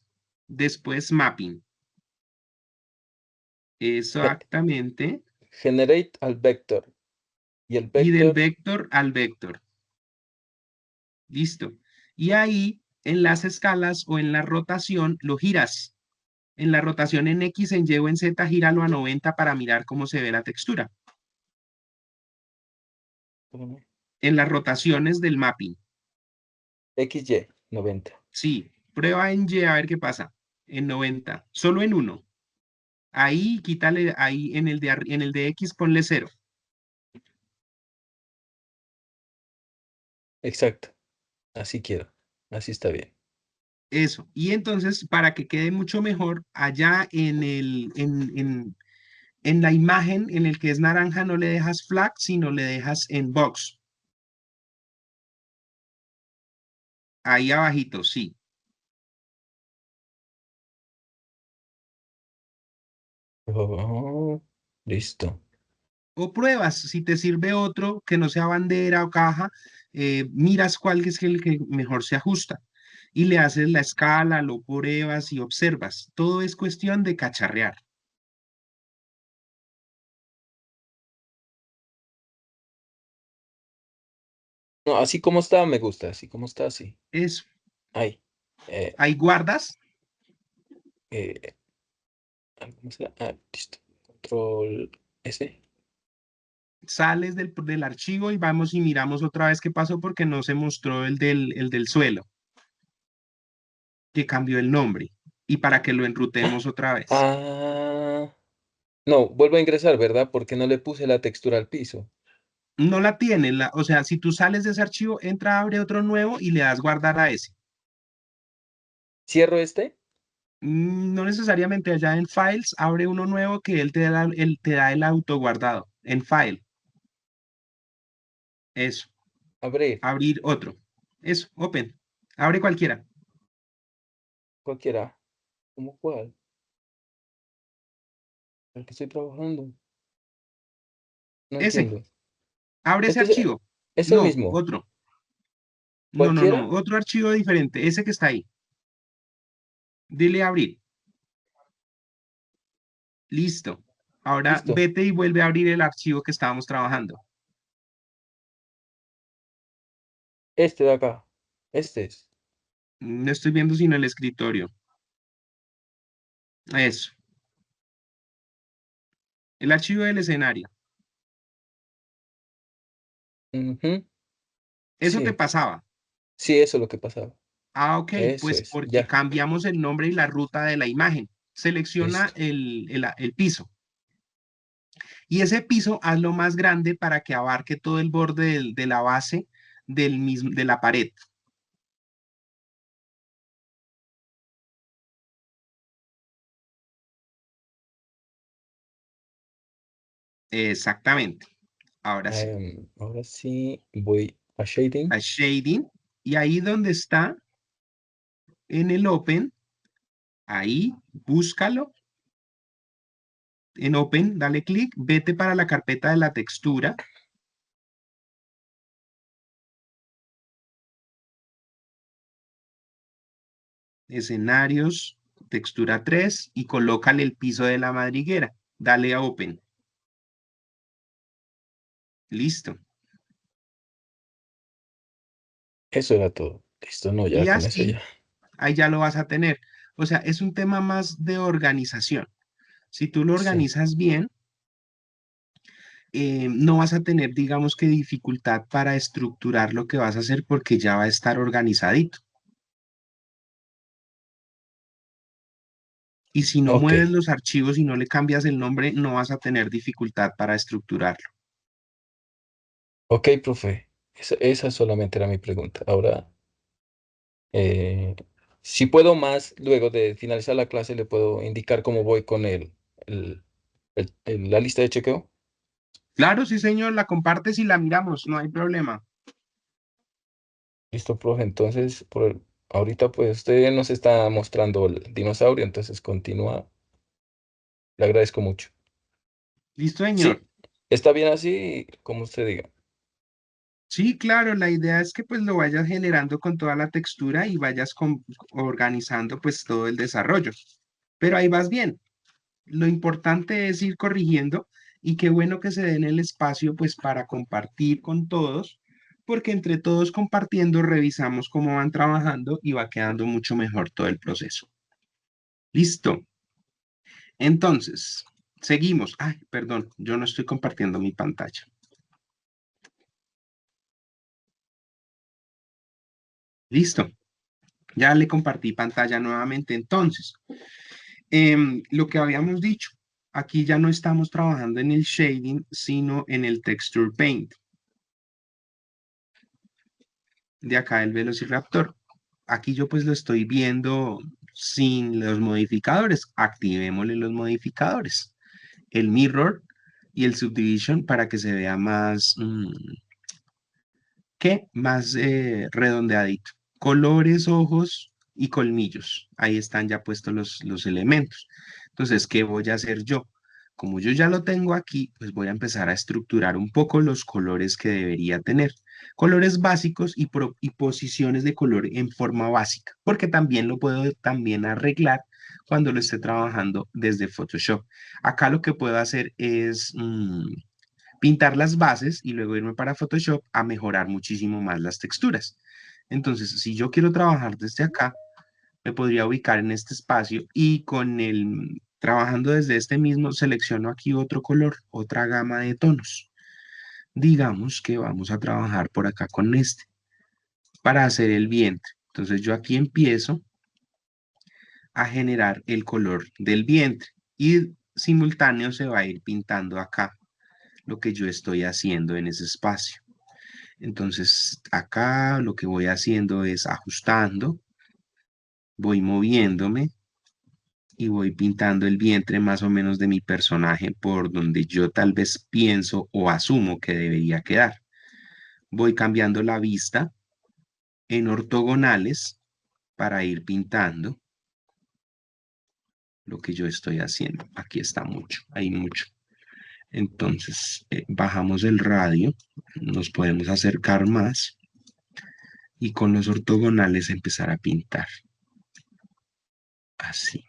Después mapping. Exactamente. Generate al vector. Y el Y del vector, vector al vector. Listo. Y ahí, en las escalas o en la rotación, lo giras. En la rotación en X, en Y o en Z, gíralo a 90 para mirar cómo se ve la textura. Espérame. En las rotaciones del mapping. XY, 90. Sí, prueba en Y a ver qué pasa. En 90, solo en uno. Ahí quítale, ahí en el de X ponle 0. Exacto. Así quiero. Así está bien. Eso. Y entonces, para que quede mucho mejor, allá en la imagen, en el que es naranja, no le dejas flag, sino le dejas en box. Ahí abajito, sí. Oh, listo. O pruebas, si te sirve otro que no sea bandera o caja, miras cuál es el que mejor se ajusta y le haces la escala, lo pruebas y observas. Todo es cuestión de cacharrear. No, así como está, me gusta. Así como está, sí. Eso. Ahí. Eh, Ahí guardas, eh, ¿Cómo será? Ah, listo. Control S. sales del archivo y vamos y miramos otra vez qué pasó porque no se mostró el del suelo, que cambió el nombre y para que lo enrutemos otra vez. Ah, no, vuelvo a ingresar, ¿verdad? Porque no le puse la textura al piso. No la tiene, o sea, si tú sales de ese archivo, entra, abre otro nuevo y le das guardar a ese. Cierro este. No necesariamente allá en Files, abre uno nuevo que él te da el autoguardado en File. Eso, Abrir. abrir otro. Eso, Open. Abre cualquiera. Cualquiera. ¿Cómo cuál? El que estoy trabajando. No Ese, entiendo. abre ese Este archivo. es el No, mismo. otro. No, no, no, ¿Cualquiera? otro archivo diferente. Ese que está ahí. Dile abrir. Listo. Ahora Listo. vete y vuelve a abrir el archivo que estábamos trabajando. Este de acá. Este es. No estoy viendo sino el escritorio. Eso. El archivo del escenario. Ujú. Eso te Sí. pasaba. Sí, eso es lo que pasaba. Ah, ok, Eso pues es. porque Ya. cambiamos el nombre y la ruta de la imagen. Selecciona Listo. el piso y ese piso hazlo más grande para que abarque todo el borde de la base de la pared. Exactamente. Ahora sí. Ahora sí voy a shading. A shading y ahí donde está en el open, ahí búscalo en open, dale clic, vete para la carpeta de la textura, escenarios, textura 3 y colócale el piso de la madriguera. Dale a open. Listo. Eso era todo. Listo, no, ya Y con eso así, ya. ahí ya lo vas a tener. O sea, es un tema más de organización. Si tú lo Sí. organizas bien, no vas a tener, digamos que dificultad para estructurar lo que vas a hacer porque ya va a estar organizadito. Y si no Ok. mueves los archivos y no le cambias el nombre, no vas a tener dificultad para estructurarlo. Ok, profe. Esa solamente era mi pregunta. Ahora, eh, si puedo más, luego de finalizar la clase, le puedo indicar cómo voy con el, la lista de chequeo. Claro, sí, señor, la compartes y la miramos, no hay problema. Listo, profe. Entonces, ahorita, pues usted nos está mostrando el dinosaurio, entonces continúa. Le agradezco mucho. Listo, señor. Sí, está bien así, como usted diga. Sí, claro, la idea es que pues lo vayas generando con toda la textura y vayas organizando pues todo el desarrollo. Pero ahí vas bien. Lo importante es ir corrigiendo y qué bueno que se den el espacio pues para compartir con todos, porque entre todos compartiendo revisamos cómo van trabajando y va quedando mucho mejor todo el proceso. Listo. Entonces, seguimos. Ay, perdón, yo no estoy compartiendo mi pantalla. Listo. Ya le compartí pantalla nuevamente. Entonces, lo que habíamos dicho, aquí ya no estamos trabajando en el shading, sino en el texture paint. De acá el Velociraptor. Aquí yo pues lo estoy viendo sin los modificadores. Activémosle los modificadores. El mirror y el subdivision para que se vea más, ¿qué? Más redondeadito. Colores, ojos y colmillos. Ahí están ya puestos los elementos. Entonces, ¿qué voy a hacer yo? Como yo ya lo tengo aquí, pues voy a empezar a estructurar un poco los colores que debería tener. Colores básicos y posiciones de color en forma básica, porque también lo puedo también arreglar cuando lo esté trabajando desde Photoshop. Acá lo que puedo hacer es pintar las bases y luego irme para Photoshop a mejorar muchísimo más las texturas. Entonces, si yo quiero trabajar desde acá, me podría ubicar en este espacio y trabajando desde este mismo, selecciono aquí otro color, otra gama de tonos. Digamos que vamos a trabajar por acá con este para hacer el vientre. Entonces yo aquí empiezo a generar el color del vientre y simultáneo se va a ir pintando acá lo que yo estoy haciendo en ese espacio. Entonces acá lo que voy haciendo es ajustando, voy moviéndome y voy pintando el vientre más o menos de mi personaje por donde yo tal vez pienso o asumo que debería quedar. Voy cambiando la vista en ortogonales para ir pintando lo que yo estoy haciendo. Aquí está mucho, hay mucho. Entonces, bajamos el radio, nos podemos acercar más y con los ortogonales empezar a pintar. Así.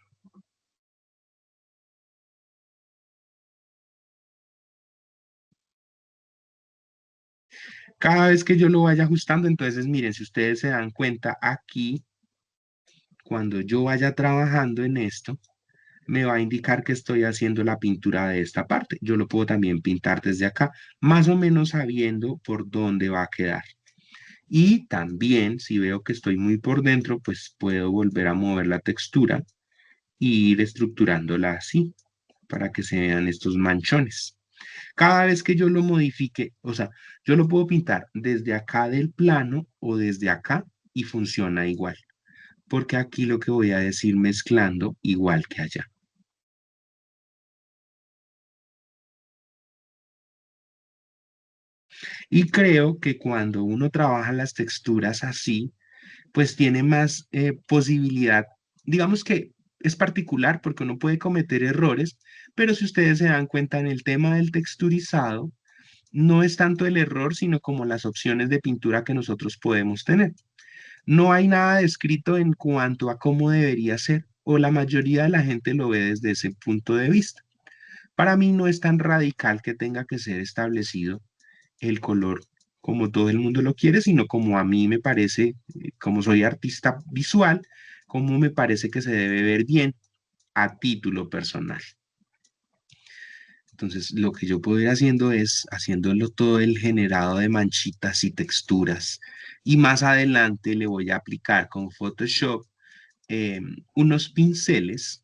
Cada vez que yo lo vaya ajustando, entonces miren, si ustedes se dan cuenta aquí, cuando yo vaya trabajando en esto, me va a indicar que estoy haciendo la pintura de esta parte. Yo lo puedo también pintar desde acá, más o menos sabiendo por dónde va a quedar. Y también, si veo que estoy muy por dentro, pues puedo volver a mover la textura y ir estructurándola así, para que se vean estos manchones. Cada vez que yo lo modifique, o sea, yo lo puedo pintar desde acá del plano o desde acá y funciona igual, porque aquí lo que voy a decir mezclando igual que allá. Y creo que cuando uno trabaja las texturas así, pues tiene más posibilidad, digamos que es particular porque uno puede cometer errores, pero si ustedes se dan cuenta en el tema del texturizado, no es tanto el error, sino como las opciones de pintura que nosotros podemos tener. No hay nada descrito en cuanto a cómo debería ser, o la mayoría de la gente lo ve desde ese punto de vista. Para mí no es tan radical que tenga que ser establecido el color como todo el mundo lo quiere, sino como a mí me parece, como soy artista visual, como me parece que se debe ver bien a título personal. Entonces, lo que yo puedo ir haciendo es haciéndolo todo el generado de manchitas y texturas. Y más adelante le voy a aplicar con Photoshop unos pinceles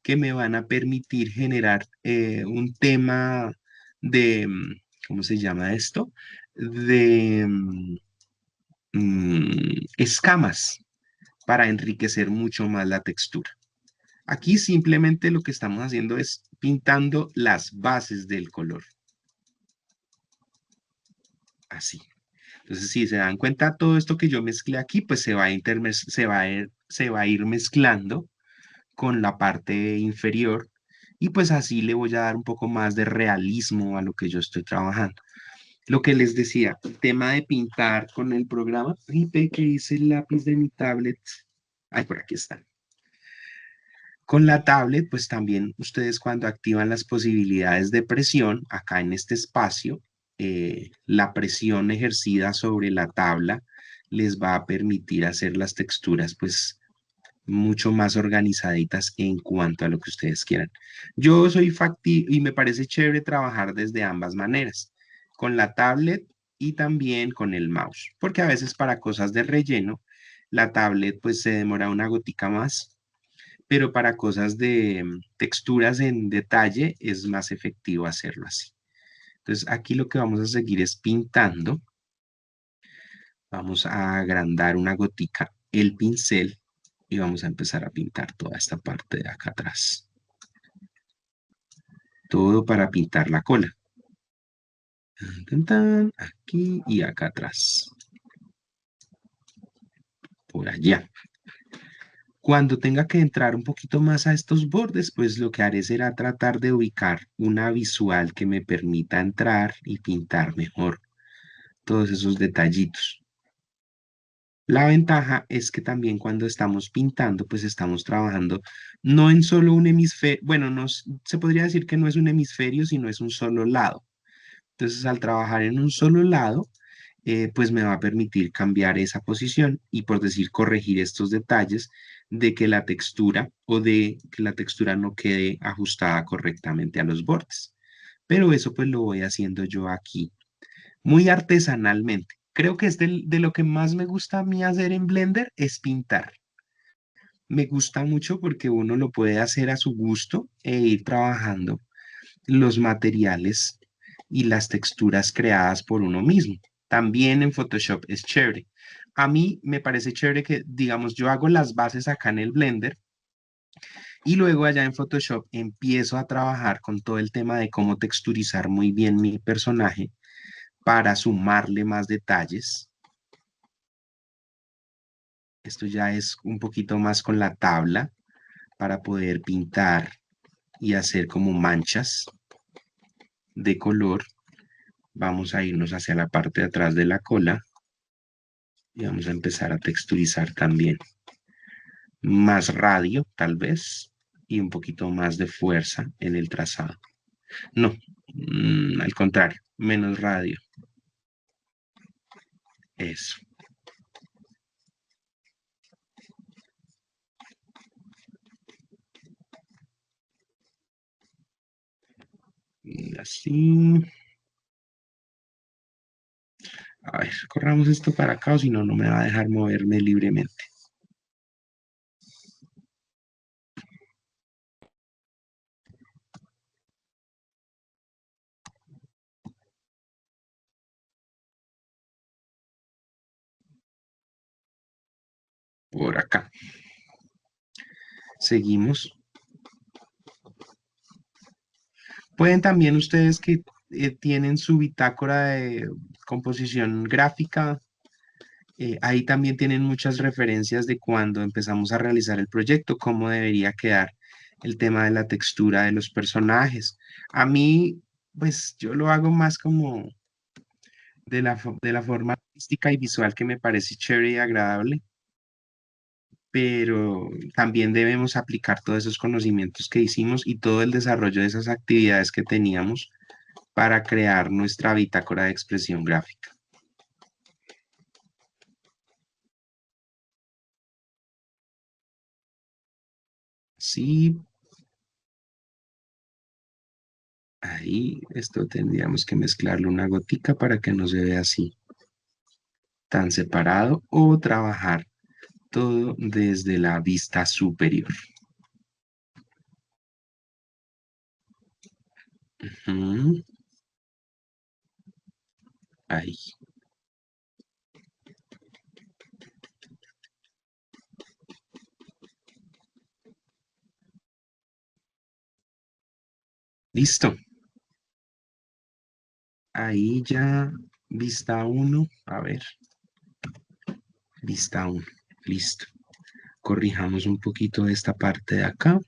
que me van a permitir generar un tema de, ¿cómo se llama esto? De escamas para enriquecer mucho más la textura. Aquí simplemente lo que estamos haciendo es pintando las bases del color. Así. Entonces, si se dan cuenta, todo esto que yo mezclé aquí, pues se va a ir mezclando con la parte inferior y pues así le voy a dar un poco más de realismo a lo que yo estoy trabajando. Lo que les decía, el tema de pintar con el programa, ve que hice el lápiz de mi tablet. Ay, por aquí está. Con la tablet, pues también ustedes cuando activan las posibilidades de presión, acá en este espacio, la presión ejercida sobre la tabla les va a permitir hacer las texturas pues mucho más organizaditas en cuanto a lo que ustedes quieran. Yo soy factible y me parece chévere trabajar desde ambas maneras, con la tablet y también con el mouse, porque a veces para cosas de relleno, la tablet pues se demora una gotica más, pero para cosas de texturas en detalle es más efectivo hacerlo así. Entonces aquí lo que vamos a seguir es pintando. Vamos a agrandar una gotica el pincel y vamos a empezar a pintar toda esta parte de acá atrás. Todo para pintar la cola. Tan, tan, aquí y acá atrás. Por allá. Cuando tenga que entrar un poquito más a estos bordes, pues lo que haré será tratar de ubicar una visual que me permita entrar y pintar mejor todos esos detallitos. La ventaja es que también cuando estamos pintando, pues estamos trabajando no en solo un hemisferio, bueno, se podría decir que no es un hemisferio, sino es un solo lado. Entonces, al trabajar en un solo lado, pues me va a permitir cambiar esa posición y, por decir, corregir estos detalles de que la textura o de que la textura no quede ajustada correctamente a los bordes. Pero eso pues lo voy haciendo yo aquí muy artesanalmente. Creo que es de lo que más me gusta a mí hacer en Blender es pintar. Me gusta mucho porque uno lo puede hacer a su gusto e ir trabajando los materiales y las texturas creadas por uno mismo. También en Photoshop es chévere. A mí me parece chévere que, digamos, yo hago las bases acá en el Blender y luego allá en Photoshop empiezo a trabajar con todo el tema de cómo texturizar muy bien mi personaje para sumarle más detalles. Esto ya es un poquito más con la tabla para poder pintar y hacer como manchas de color. Vamos a irnos hacia la parte de atrás de la cola y vamos a empezar a texturizar también. Más radio, tal vez, y un poquito más de fuerza en el trazado. No, al contrario, menos radio. Eso. Y así. A ver, corramos esto para acá o si no, no me va a dejar moverme libremente. Por acá. Seguimos. Pueden también ustedes que tienen su bitácora de composición gráfica, ahí también tienen muchas referencias de cuando empezamos a realizar el proyecto, cómo debería quedar el tema de la textura de los personajes. A mí, pues yo lo hago más como de la forma artística y visual que me parece chévere y agradable, pero también debemos aplicar todos esos conocimientos que hicimos y todo el desarrollo de esas actividades que teníamos para crear nuestra bitácora de expresión gráfica. Sí, ahí esto tendríamos que mezclarle una gotica para que no se vea así tan separado o trabajar todo desde la vista superior. Ujú. Ahí. Listo. Ahí ya vista uno. A ver, vista uno. Listo. Corrijamos un poquito esta parte de acá.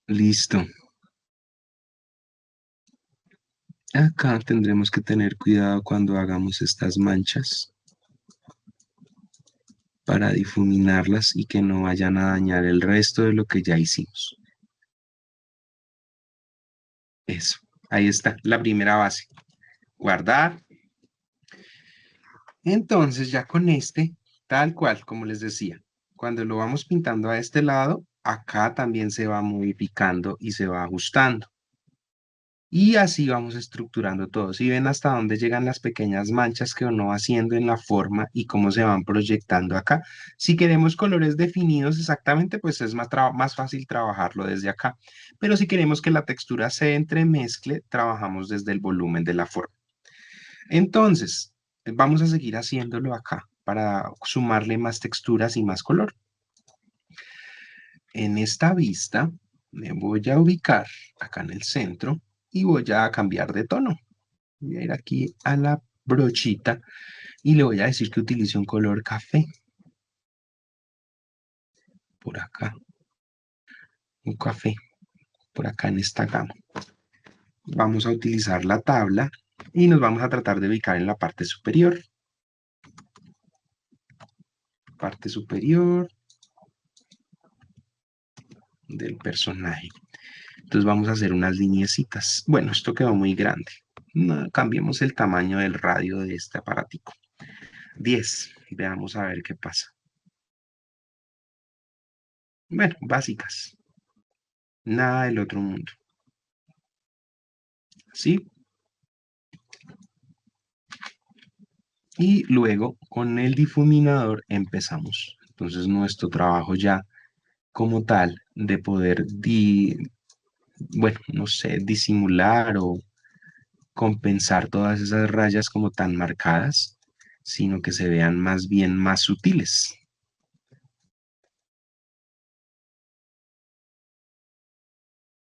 Listo. Acá tendremos que tener cuidado cuando hagamos estas manchas para difuminarlas y que no vayan a dañar el resto de lo que ya hicimos. Eso, ahí está la primera base. Guardar. Entonces ya con este, tal cual, como les decía, cuando lo vamos pintando a este lado, acá también se va modificando y se va ajustando. Y así vamos estructurando todo. Si ven hasta dónde llegan las pequeñas manchas que uno va haciendo en la forma y cómo se van proyectando acá. Si queremos colores definidos exactamente, pues es más fácil trabajarlo desde acá. Pero si queremos que la textura se entremezcle, trabajamos desde el volumen de la forma. Entonces, vamos a seguir haciéndolo acá para sumarle más texturas y más color. En esta vista me voy a ubicar acá en el centro y voy a cambiar de tono. Voy a ir aquí a la brochita y le voy a decir que utilice un color café. Por acá. Un café. Por acá en esta gama. Vamos a utilizar la tabla y nos vamos a tratar de ubicar en la parte superior. Parte superior del personaje. Entonces vamos a hacer unas lineecitas. Bueno, esto quedó muy grande. No, cambiemos el tamaño del radio de este aparatico. 10. Veamos a ver qué pasa. Bueno, básicas. Nada del otro mundo. ¿Sí? Y luego con el difuminador empezamos. Entonces nuestro trabajo ya como tal de poder, bueno, no sé, disimular o compensar todas esas rayas como tan marcadas, sino que se vean más bien más sutiles.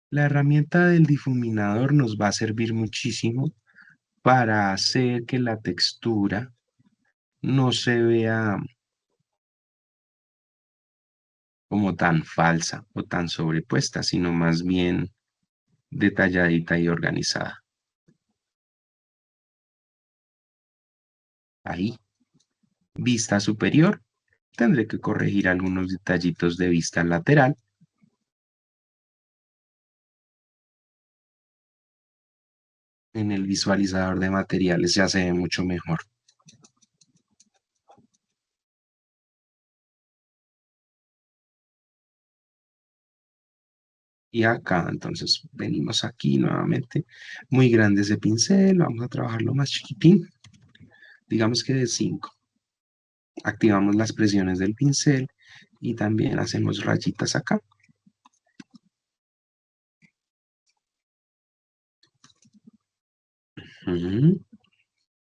La herramienta del difuminador nos va a servir muchísimo para hacer que la textura no se vea como tan falsa o tan sobrepuesta, sino más bien detalladita y organizada. Ahí, vista superior, tendré que corregir algunos detallitos de vista lateral. En el visualizador de materiales ya se ve mucho mejor. Y acá, entonces, venimos aquí nuevamente. Muy grande ese pincel, vamos a trabajarlo más chiquitín. Digamos que de 5. Activamos las presiones del pincel y también hacemos rayitas acá.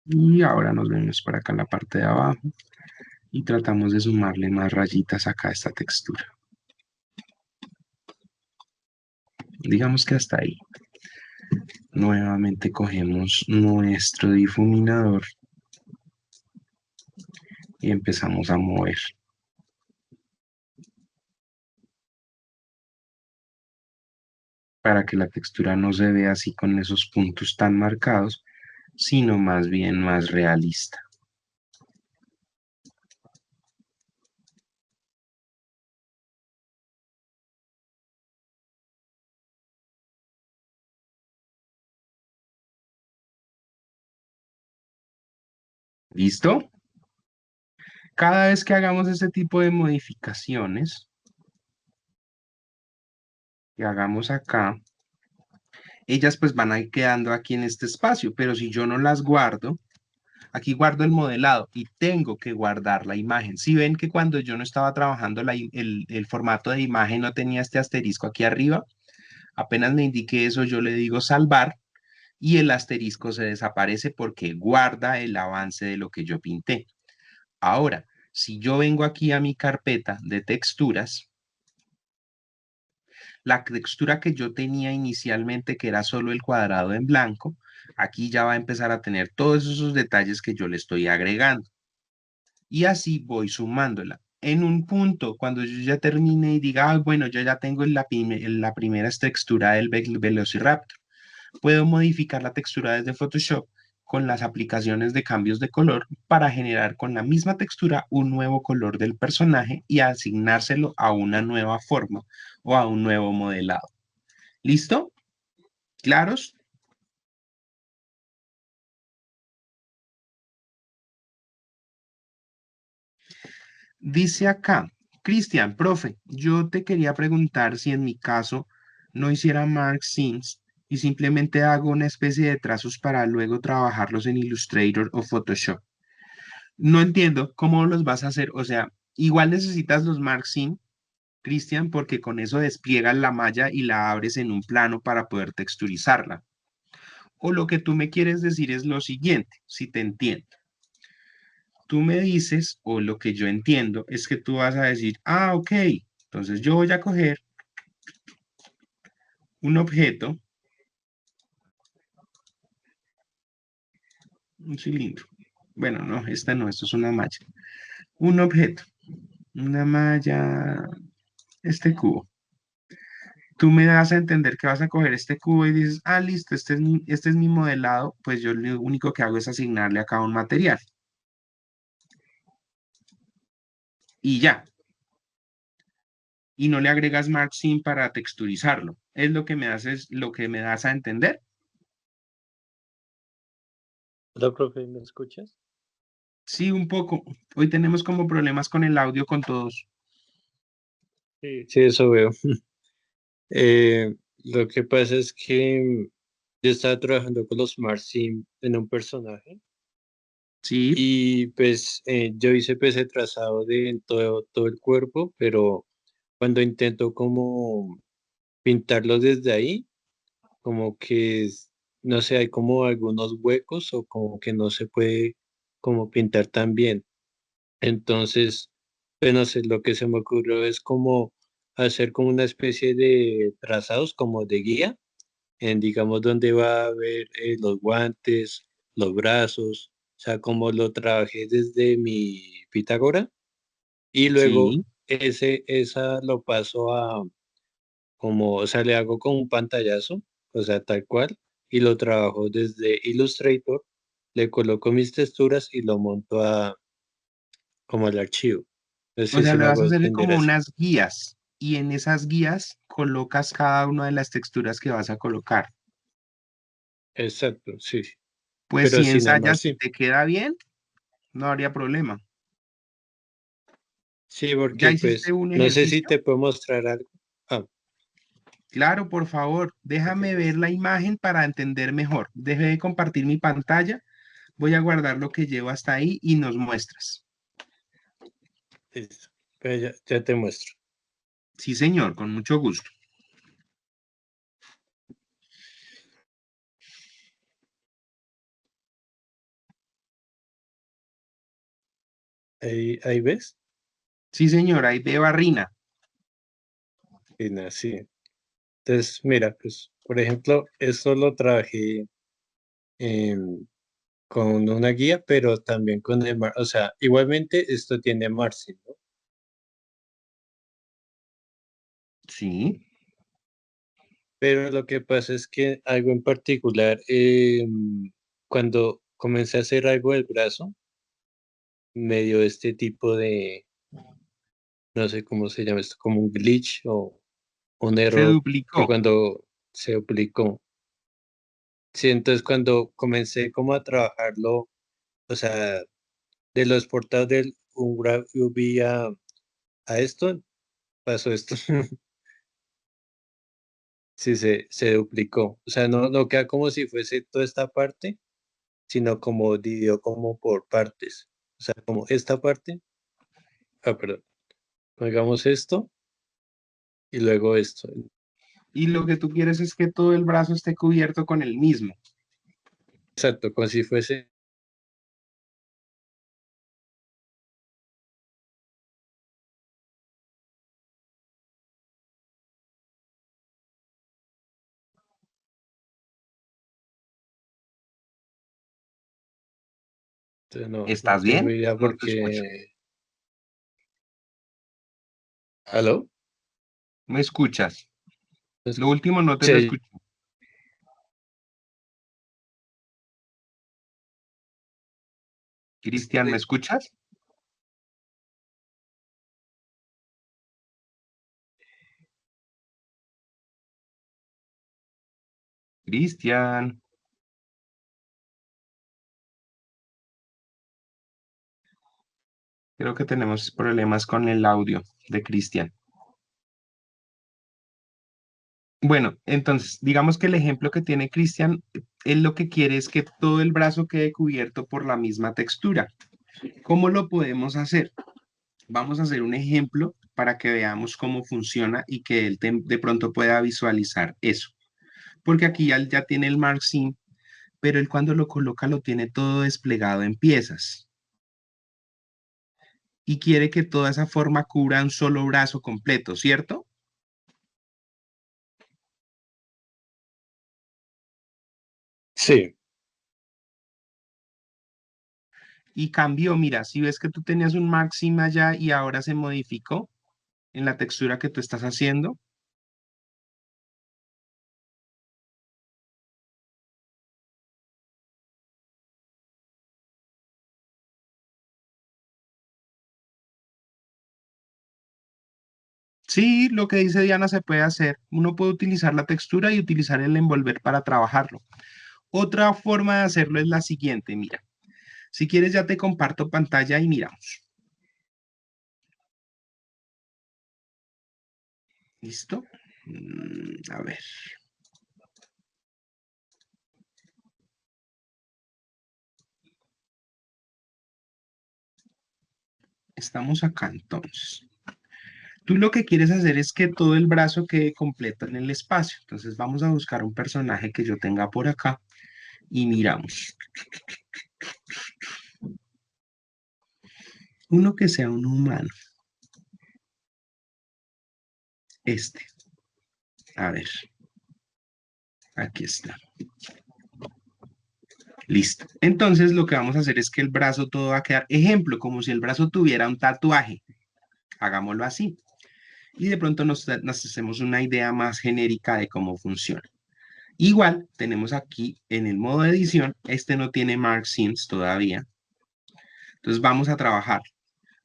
Y ahora nos vemos por acá en la parte de abajo y tratamos de sumarle más rayitas acá a esta textura. Digamos que hasta ahí. Nuevamente cogemos nuestro difuminador y empezamos a mover. Para que la textura no se vea así con esos puntos tan marcados, sino más bien más realista. ¿Listo? Cada vez que hagamos este tipo de modificaciones, que hagamos acá, ellas pues van a ir quedando aquí en este espacio, pero si yo no las guardo, aquí guardo el modelado y tengo que guardar la imagen. Si ven que cuando yo no estaba trabajando el formato de imagen no tenía este asterisco aquí arriba, apenas me indique eso, yo le digo salvar y el asterisco se desaparece porque guarda el avance de lo que yo pinté. Ahora, si yo vengo aquí a mi carpeta de texturas, la textura que yo tenía inicialmente, que era solo el cuadrado en blanco, aquí ya va a empezar a tener todos esos detalles que yo le estoy agregando. Y así voy sumándola. En un punto, cuando yo ya termine y diga, bueno, yo ya tengo la primera textura del Velociraptor, puedo modificar la textura desde Photoshop con las aplicaciones de cambios de color para generar con la misma textura un nuevo color del personaje y asignárselo a una nueva forma o a un nuevo modelado. ¿Listo? ¿Claros? Dice acá, Cristian, profe, yo te quería preguntar si en mi caso no hiciera Mark Sims y simplemente hago una especie de trazos para luego trabajarlos en Illustrator o Photoshop. No entiendo cómo los vas a hacer, o sea, igual necesitas los Mark Sim, Cristian, porque con eso despliegas la malla y la abres en un plano para poder texturizarla. O lo que tú me quieres decir es lo siguiente, si te entiendo. Tú me dices, o lo que yo entiendo, es que tú vas a decir, ah, ok, entonces yo voy a coger un objeto, un cilindro. Bueno, no, esta no, esto es una malla. Un objeto, una malla, este cubo. Tú me das a entender que vas a coger este cubo y dices, ah, listo, este es mi modelado, pues yo lo único que hago es asignarle acá un material. Y ya, y no le agregas Marksim para texturizarlo. Es lo que me haces, lo que me das a entender. Hola, profe, ¿me escuchas? Sí, un poco. Hoy tenemos como problemas con el audio con todos. Sí, sí, eso veo. Lo que pasa es que yo estaba trabajando con los Smart Sim en un personaje Sí, y pues yo hice pues el trazado de todo el cuerpo, pero cuando intento como pintarlo desde ahí, como que, no sé, hay como algunos huecos o como que no se puede como pintar tan bien. Entonces, pues no sé, lo que se me ocurrió es como hacer como una especie de trazados como de guía, en digamos dónde va a haber los guantes, los brazos, o sea, como lo trabajé desde mi Pitágora y luego sí. esa lo paso a como, o sea, le hago como un pantallazo, o sea, tal cual, y lo trabajo desde Illustrator, le coloco mis texturas y lo monto a como al archivo. No O sé sea, si le me vas hago a hacer entender como así. unas guías y en esas guías colocas cada una de las texturas que vas a colocar. Exacto, sí. Pues Pero si sin el ensayas y marfil. te queda bien, no habría problema. Sí, ¿Ya porque hiciste pues, un no sé si ejercicio? te puedo mostrar algo. Ah, Claro, por favor, ok, déjame ver listo. la imagen para entender mejor. Deje de compartir mi pantalla. Voy a guardar lo que llevo hasta ahí y nos muestras. Listo. Pero ya te muestro. Sí, señor, con mucho gusto. Ahí ves. Sí, señor, ahí veo a Rina. Y nada, sí. Entonces, mira, pues, por ejemplo, esto lo trabajé em, con una guía, pero también con o sea, igualmente esto tiene margin, ¿no? Sí. Pero lo que pasa es que algo en particular, cuando comencé a hacer algo del brazo, me dio este tipo de, no sé cómo se llama esto, como un glitch o un Se error que duplicó. cuando se aplicó. Sí, entonces cuando comencé como a trabajarlo, o sea, de los portados del UV a esto, pasó esto. Sí, se duplicó. O sea, no queda como si fuese toda esta parte, sino como dividió como por partes. O sea, como esta parte, perdón, hagamos esto y luego esto. Y lo que tú quieres es que todo el brazo esté cubierto con el mismo. Exacto, como si fuese, entonces no ¿Estás tengo bien? idea No te escucho. porque, ¿aló? ¿Me escuchas? Pues, Lo último no te lo sí, escucho. Cristian, ¿me escuchas? Cristian, creo que tenemos problemas con el audio de Cristian. Bueno, entonces, digamos que el ejemplo que tiene Cristian, él lo que quiere es que todo el brazo quede cubierto por la misma textura. ¿Cómo lo podemos hacer? Vamos a hacer un ejemplo para que veamos cómo funciona y que él de pronto pueda visualizar eso. Porque aquí ya tiene el mark pero él cuando lo coloca lo tiene todo desplegado en piezas y quiere que toda esa forma cubra un solo brazo completo, ¿cierto? Sí, Y cambió, mira, si ves que tú tenías un máximo allá y ahora se modificó en la textura que tú estás haciendo, sí, lo que dice Diana se puede hacer. Uno puede utilizar la textura y utilizar el envolver para trabajarlo. Otra forma de hacerlo es la siguiente, mira. Si quieres ya te comparto pantalla y miramos. ¿Listo? A ver. Estamos acá entonces. Tú lo que quieres hacer es que todo el brazo quede completo en el espacio. Entonces vamos a buscar un personaje que yo tenga por acá y miramos. Uno que sea un humano. Este. A ver. Aquí está. Listo. Entonces lo que vamos a hacer es que el brazo todo va a quedar, ejemplo, como si el brazo tuviera un tatuaje. Hagámoslo así. Y de pronto nos hacemos una idea más genérica de cómo funciona. Igual tenemos aquí en el modo de edición, este no tiene mark scenes todavía. Entonces vamos a trabajar.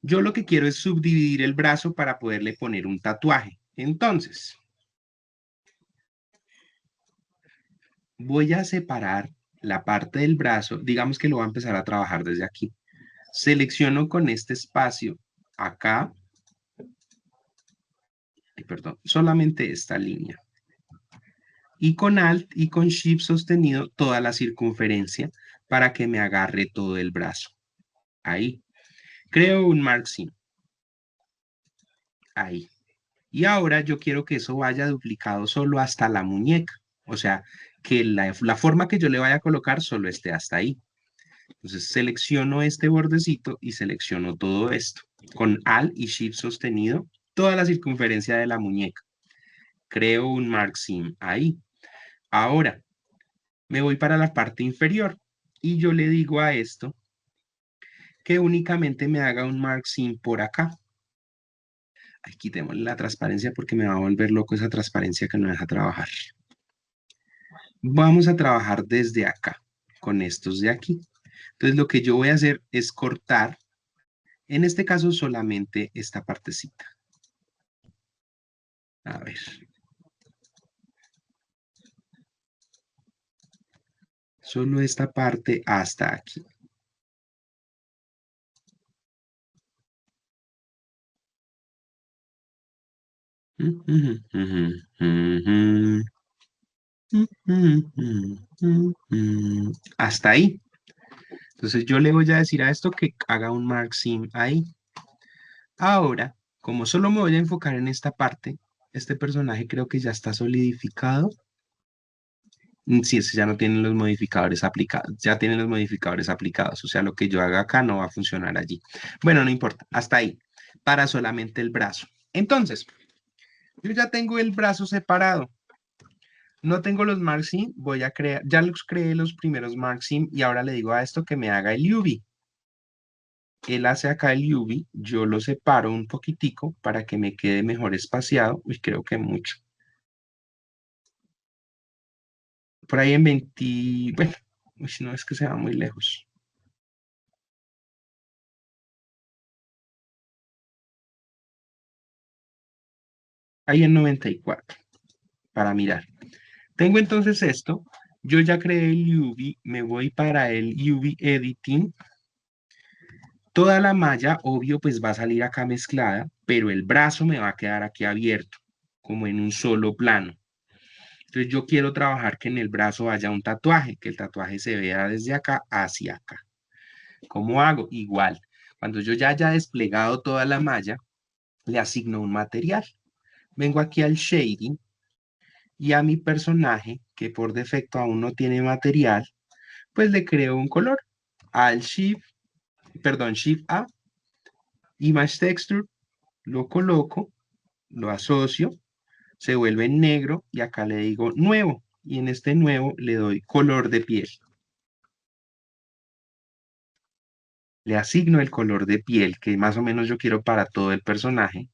Yo lo que quiero es subdividir el brazo para poderle poner un tatuaje. Entonces, voy a separar la parte del brazo, digamos que lo voy a empezar a trabajar desde aquí. Selecciono con este espacio acá, perdón, solamente esta línea. Y con Alt y con Shift sostenido toda la circunferencia para que me agarre todo el brazo. Ahí. Creo un mark scene. Ahí. Y ahora yo quiero que eso vaya duplicado solo hasta la muñeca. O sea, que la forma que yo le vaya a colocar solo esté hasta ahí. Entonces selecciono este bordecito y selecciono todo esto. Con Alt y Shift sostenido, toda la circunferencia de la muñeca. Creo un mark seam ahí. Ahora, me voy para la parte inferior y yo le digo a esto que únicamente me haga un mark seam por acá. Aquí quitémosle la transparencia porque me va a volver loco esa transparencia que no deja trabajar. Vamos a trabajar desde acá, con estos de aquí. Entonces lo que yo voy a hacer es cortar, en este caso solamente esta partecita. A ver. Solo esta parte hasta aquí. Hasta ahí. Entonces yo le voy a decir a esto que haga un mark seam ahí. Ahora, como solo me voy a enfocar en esta parte, este personaje creo que ya está solidificado. Sí, ese ya no tiene los modificadores aplicados, ya tiene los modificadores aplicados, o sea, lo que yo haga acá no va a funcionar allí. Bueno, no importa, hasta ahí, para solamente el brazo. Entonces, yo ya tengo el brazo separado, no tengo los marksim, voy a crear, ya los creé los primeros marksim y ahora le digo a esto que me haga el UV. Él hace acá el UV, yo lo separo un poquitico para que me quede mejor espaciado, y creo que mucho. Por ahí en 20, bueno, no es que se va muy lejos. ahí en 94, para mirar. Tengo entonces esto, yo ya creé el UV, me voy para el UV Editing. Toda la malla, obvio, pues va a salir acá mezclada, pero el brazo me va a quedar aquí abierto, como en un solo plano. Entonces yo quiero trabajar que en el brazo haya un tatuaje, que el tatuaje se vea desde acá hacia acá. ¿Cómo hago? Igual. Cuando yo ya haya desplegado toda la malla, le asigno un material. Vengo aquí al shading y a mi personaje, que por defecto aún no tiene material, pues le creo un color. Al Shift, perdón, Shift A, Image Texture, lo coloco, lo asocio, se vuelve negro y acá le digo nuevo. Y en este nuevo le doy color de piel. Le asigno el color de piel que más o menos yo quiero para todo el personaje.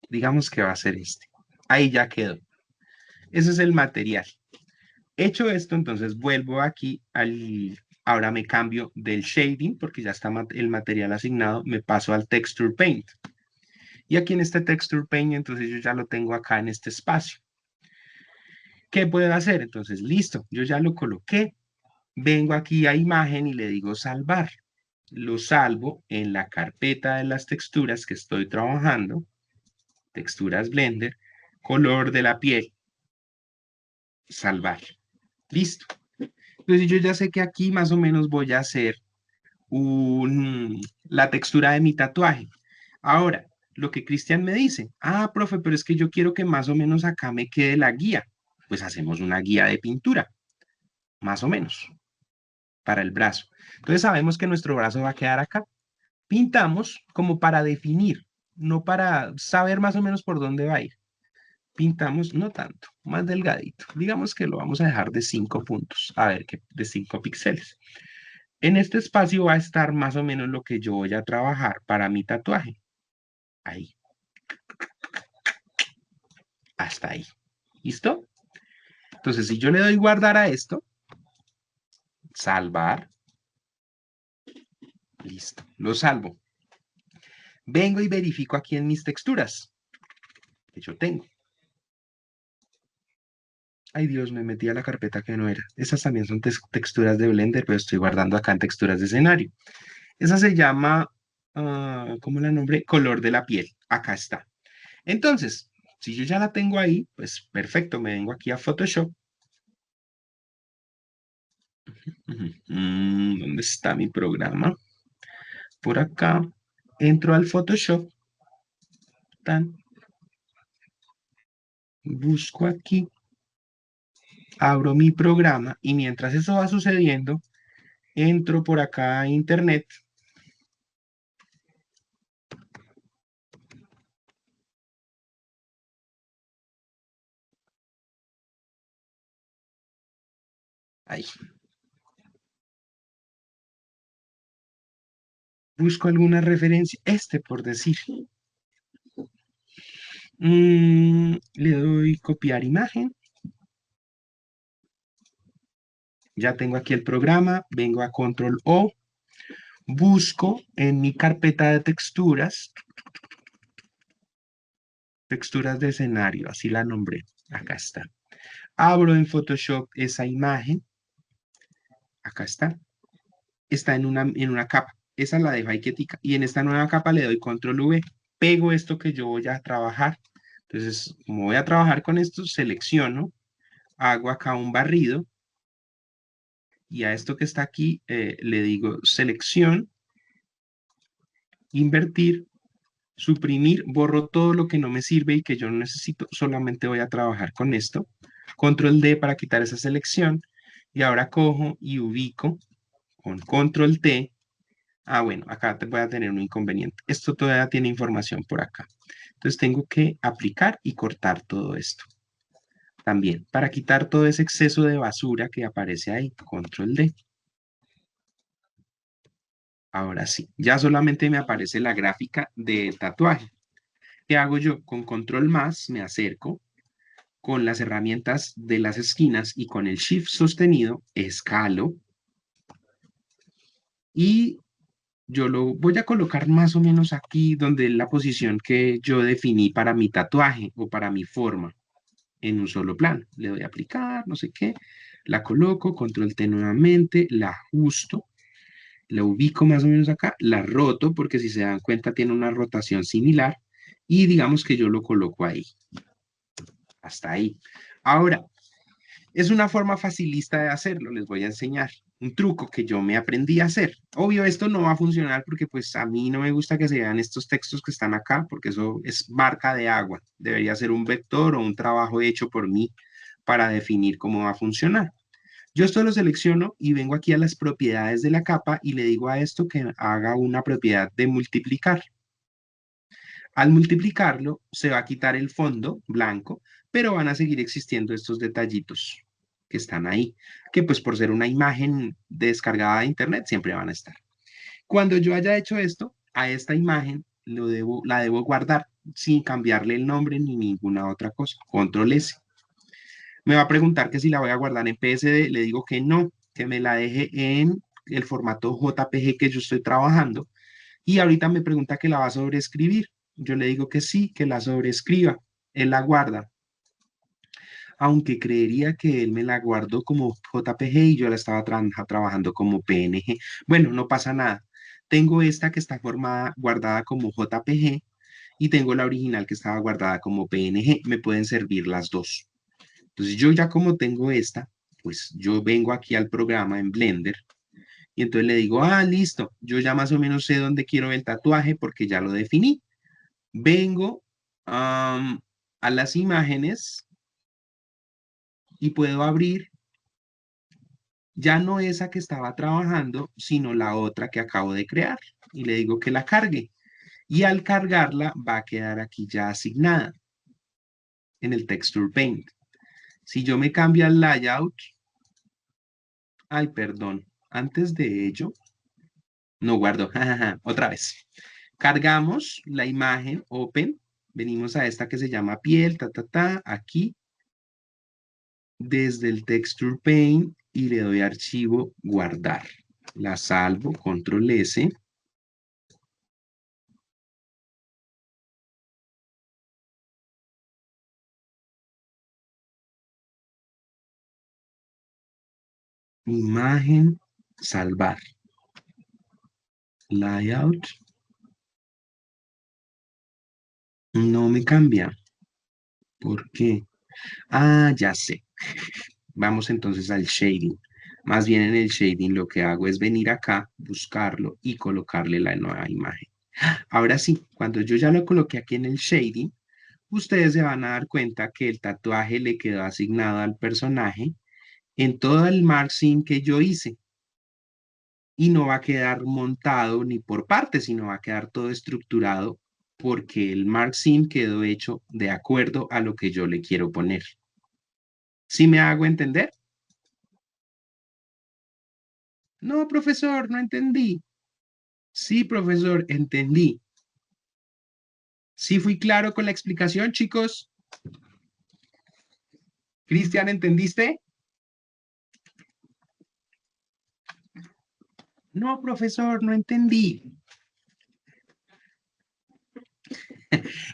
Digamos que va a ser este. Ahí ya quedó. Ese es el material. Hecho esto, entonces vuelvo aquí al... Ahora me cambio del shading porque ya está el material asignado. Me paso al Texture Paint. Y aquí en este Texture Paint, entonces yo ya lo tengo acá en este espacio. ¿Qué puedo hacer? Entonces, listo, yo ya lo coloqué. Vengo aquí a imagen y le digo salvar. Lo salvo en la carpeta de las texturas que estoy trabajando. Texturas Blender. Color de la piel. Salvar. Listo. Entonces yo ya sé que aquí más o menos voy a hacer la textura de mi tatuaje. Ahora, lo que Cristian me dice, profe, pero es que yo quiero que más o menos acá me quede la guía. Pues hacemos una guía de pintura, más o menos, para el brazo. Entonces sabemos que nuestro brazo va a quedar acá. Pintamos como para definir, no para saber más o menos por dónde va a ir. Pintamos, no tanto, más delgadito. Digamos que lo vamos a dejar de 5 puntos, a ver, que de 5 píxeles. En este espacio va a estar más o menos lo que yo voy a trabajar para mi tatuaje. Ahí. Hasta ahí. ¿Listo? Entonces, si yo le doy guardar a esto, salvar, listo, lo salvo. Vengo y verifico aquí en mis texturas que yo tengo. Ay Dios, me metí a la carpeta que no era. Esas también son texturas de Blender, pero estoy guardando acá en texturas de escenario. Esa se llama, ¿cómo la nombré? Color de la piel. Acá está. Entonces, si yo ya la tengo ahí, pues perfecto, me vengo aquí a Photoshop. ¿Dónde está mi programa? Por acá. Entro al Photoshop. Busco aquí. Abro mi programa y mientras eso va sucediendo, entro por acá a Internet. Ahí. Busco alguna referencia. Por decir. Le doy copiar imagen. Ya tengo aquí el programa. Vengo a Control O. Busco en mi carpeta de texturas. Texturas de escenario. Así la nombré. Acá está. Abro en Photoshop esa imagen. Acá está. Está en una capa. Esa la dejo ahí quietica. Y en esta nueva capa le doy Control V. Pego esto que yo voy a trabajar. Entonces, como voy a trabajar con esto, selecciono. Hago acá un barrido. Y a esto que está aquí le digo selección, invertir, suprimir, borro todo lo que no me sirve y que yo no necesito, solamente voy a trabajar con esto. Control D para quitar esa selección. Y ahora cojo y ubico con Control T. Bueno, acá voy a tener un inconveniente. Esto todavía tiene información por acá. Entonces tengo que aplicar y cortar todo esto. También, para quitar todo ese exceso de basura que aparece ahí, Control D. Ahora sí, ya solamente me aparece la gráfica de tatuaje. ¿Qué hago yo? Con Control más me acerco, con las herramientas de las esquinas y con el Shift sostenido, escalo y yo lo voy a colocar más o menos aquí donde es la posición que yo definí para mi tatuaje o para mi forma en un solo plano. Le doy a aplicar, no sé qué, la coloco, control T nuevamente, la ajusto, la ubico más o menos acá, la roto porque si se dan cuenta tiene una rotación similar y digamos que yo lo coloco ahí, hasta ahí. Ahora, es una forma facilista de hacerlo, les voy a enseñar un truco que yo me aprendí a hacer. Obvio, esto no va a funcionar porque pues a mí no me gusta que se vean estos textos que están acá porque eso es marca de agua. Debería ser un vector o un trabajo hecho por mí para definir cómo va a funcionar. Yo esto lo selecciono y vengo aquí a las propiedades de la capa y le digo a esto que haga una propiedad de multiplicar. Al multiplicarlo, se va a quitar el fondo blanco, pero van a seguir existiendo estos detallitos que están ahí, que pues por ser una imagen descargada de internet siempre van a estar. Cuando yo haya hecho esto, a esta imagen la debo guardar sin cambiarle el nombre ni ninguna otra cosa. Control S. Me va a preguntar que si la voy a guardar en PSD, le digo que no, que me la deje en el formato JPG que yo estoy trabajando. Y ahorita me pregunta que la va a sobreescribir. Yo le digo que sí, que la sobreescriba. Él la guarda. Aunque creería que él me la guardó como JPG y yo la estaba trabajando como PNG. Bueno, no pasa nada. Tengo esta que está guardada como JPG y tengo la original que estaba guardada como PNG. Me pueden servir las dos. Entonces yo ya como tengo esta, pues yo vengo aquí al programa en Blender y entonces le digo, ah, listo, yo ya más o menos sé dónde quiero el tatuaje porque ya lo definí. Vengo a las imágenes y puedo abrir ya no esa que estaba trabajando, sino la otra que acabo de crear. Y le digo que la cargue. Y al cargarla va a quedar aquí ya asignada en el Texture Paint. Si yo me cambio al layout, ay, perdón, antes de ello, no guardo, otra vez. Cargamos la imagen Open, venimos a esta que se llama piel, aquí, desde el Texture Paint y le doy archivo guardar. La salvo, control S. Imagen, salvar. Layout. No me cambia. ¿Por qué? Ah, ya sé. Vamos entonces al shading. Más bien en el shading lo que hago es venir acá, buscarlo y colocarle la nueva imagen. Ahora sí, cuando yo ya lo coloqué aquí en el shading, ustedes se van a dar cuenta que el tatuaje le quedó asignado al personaje en todo el marking que yo hice. Y no va a quedar montado ni por partes, sino va a quedar todo estructurado porque el marking quedó hecho de acuerdo a lo que yo le quiero poner. ¿Sí me hago entender? No, profesor, no entendí. Sí, profesor, entendí. ¿Sí fui claro con la explicación, chicos? Cristian, ¿entendiste? No, profesor, no entendí.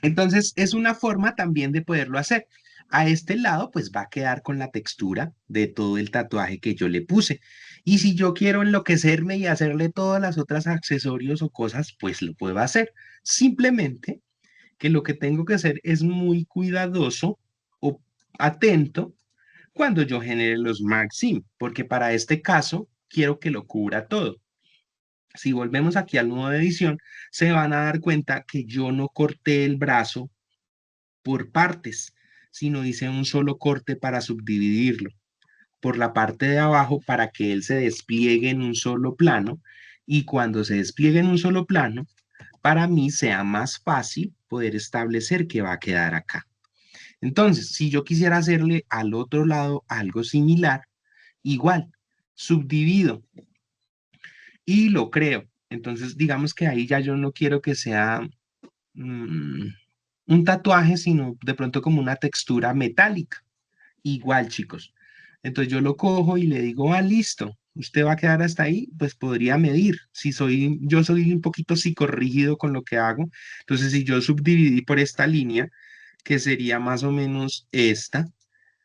Entonces, es una forma también de poderlo hacer. A este lado, pues va a quedar con la textura de todo el tatuaje que yo le puse. Y si yo quiero enloquecerme y hacerle todas las otras accesorios o cosas, pues lo puedo hacer. Simplemente que lo que tengo que hacer es muy cuidadoso o atento cuando yo genere los marksim, porque para este caso quiero que lo cubra todo. Si volvemos aquí al modo de edición, se van a dar cuenta que yo no corté el brazo por partes, sino hice un solo corte para subdividirlo por la parte de abajo para que él se despliegue en un solo plano y cuando se despliegue en un solo plano, para mí sea más fácil poder establecer que va a quedar acá. Entonces, si yo quisiera hacerle al otro lado algo similar, igual, subdivido y lo creo. Entonces, digamos que ahí ya yo no quiero que sea mm, un tatuaje, sino de pronto como una textura metálica. Igual, chicos. Entonces yo lo cojo y le digo, ah, listo. Usted va a quedar hasta ahí, pues podría medir. Yo soy un poquito psicorrígido con lo que hago. Entonces, si yo subdividí por esta línea, que sería más o menos esta,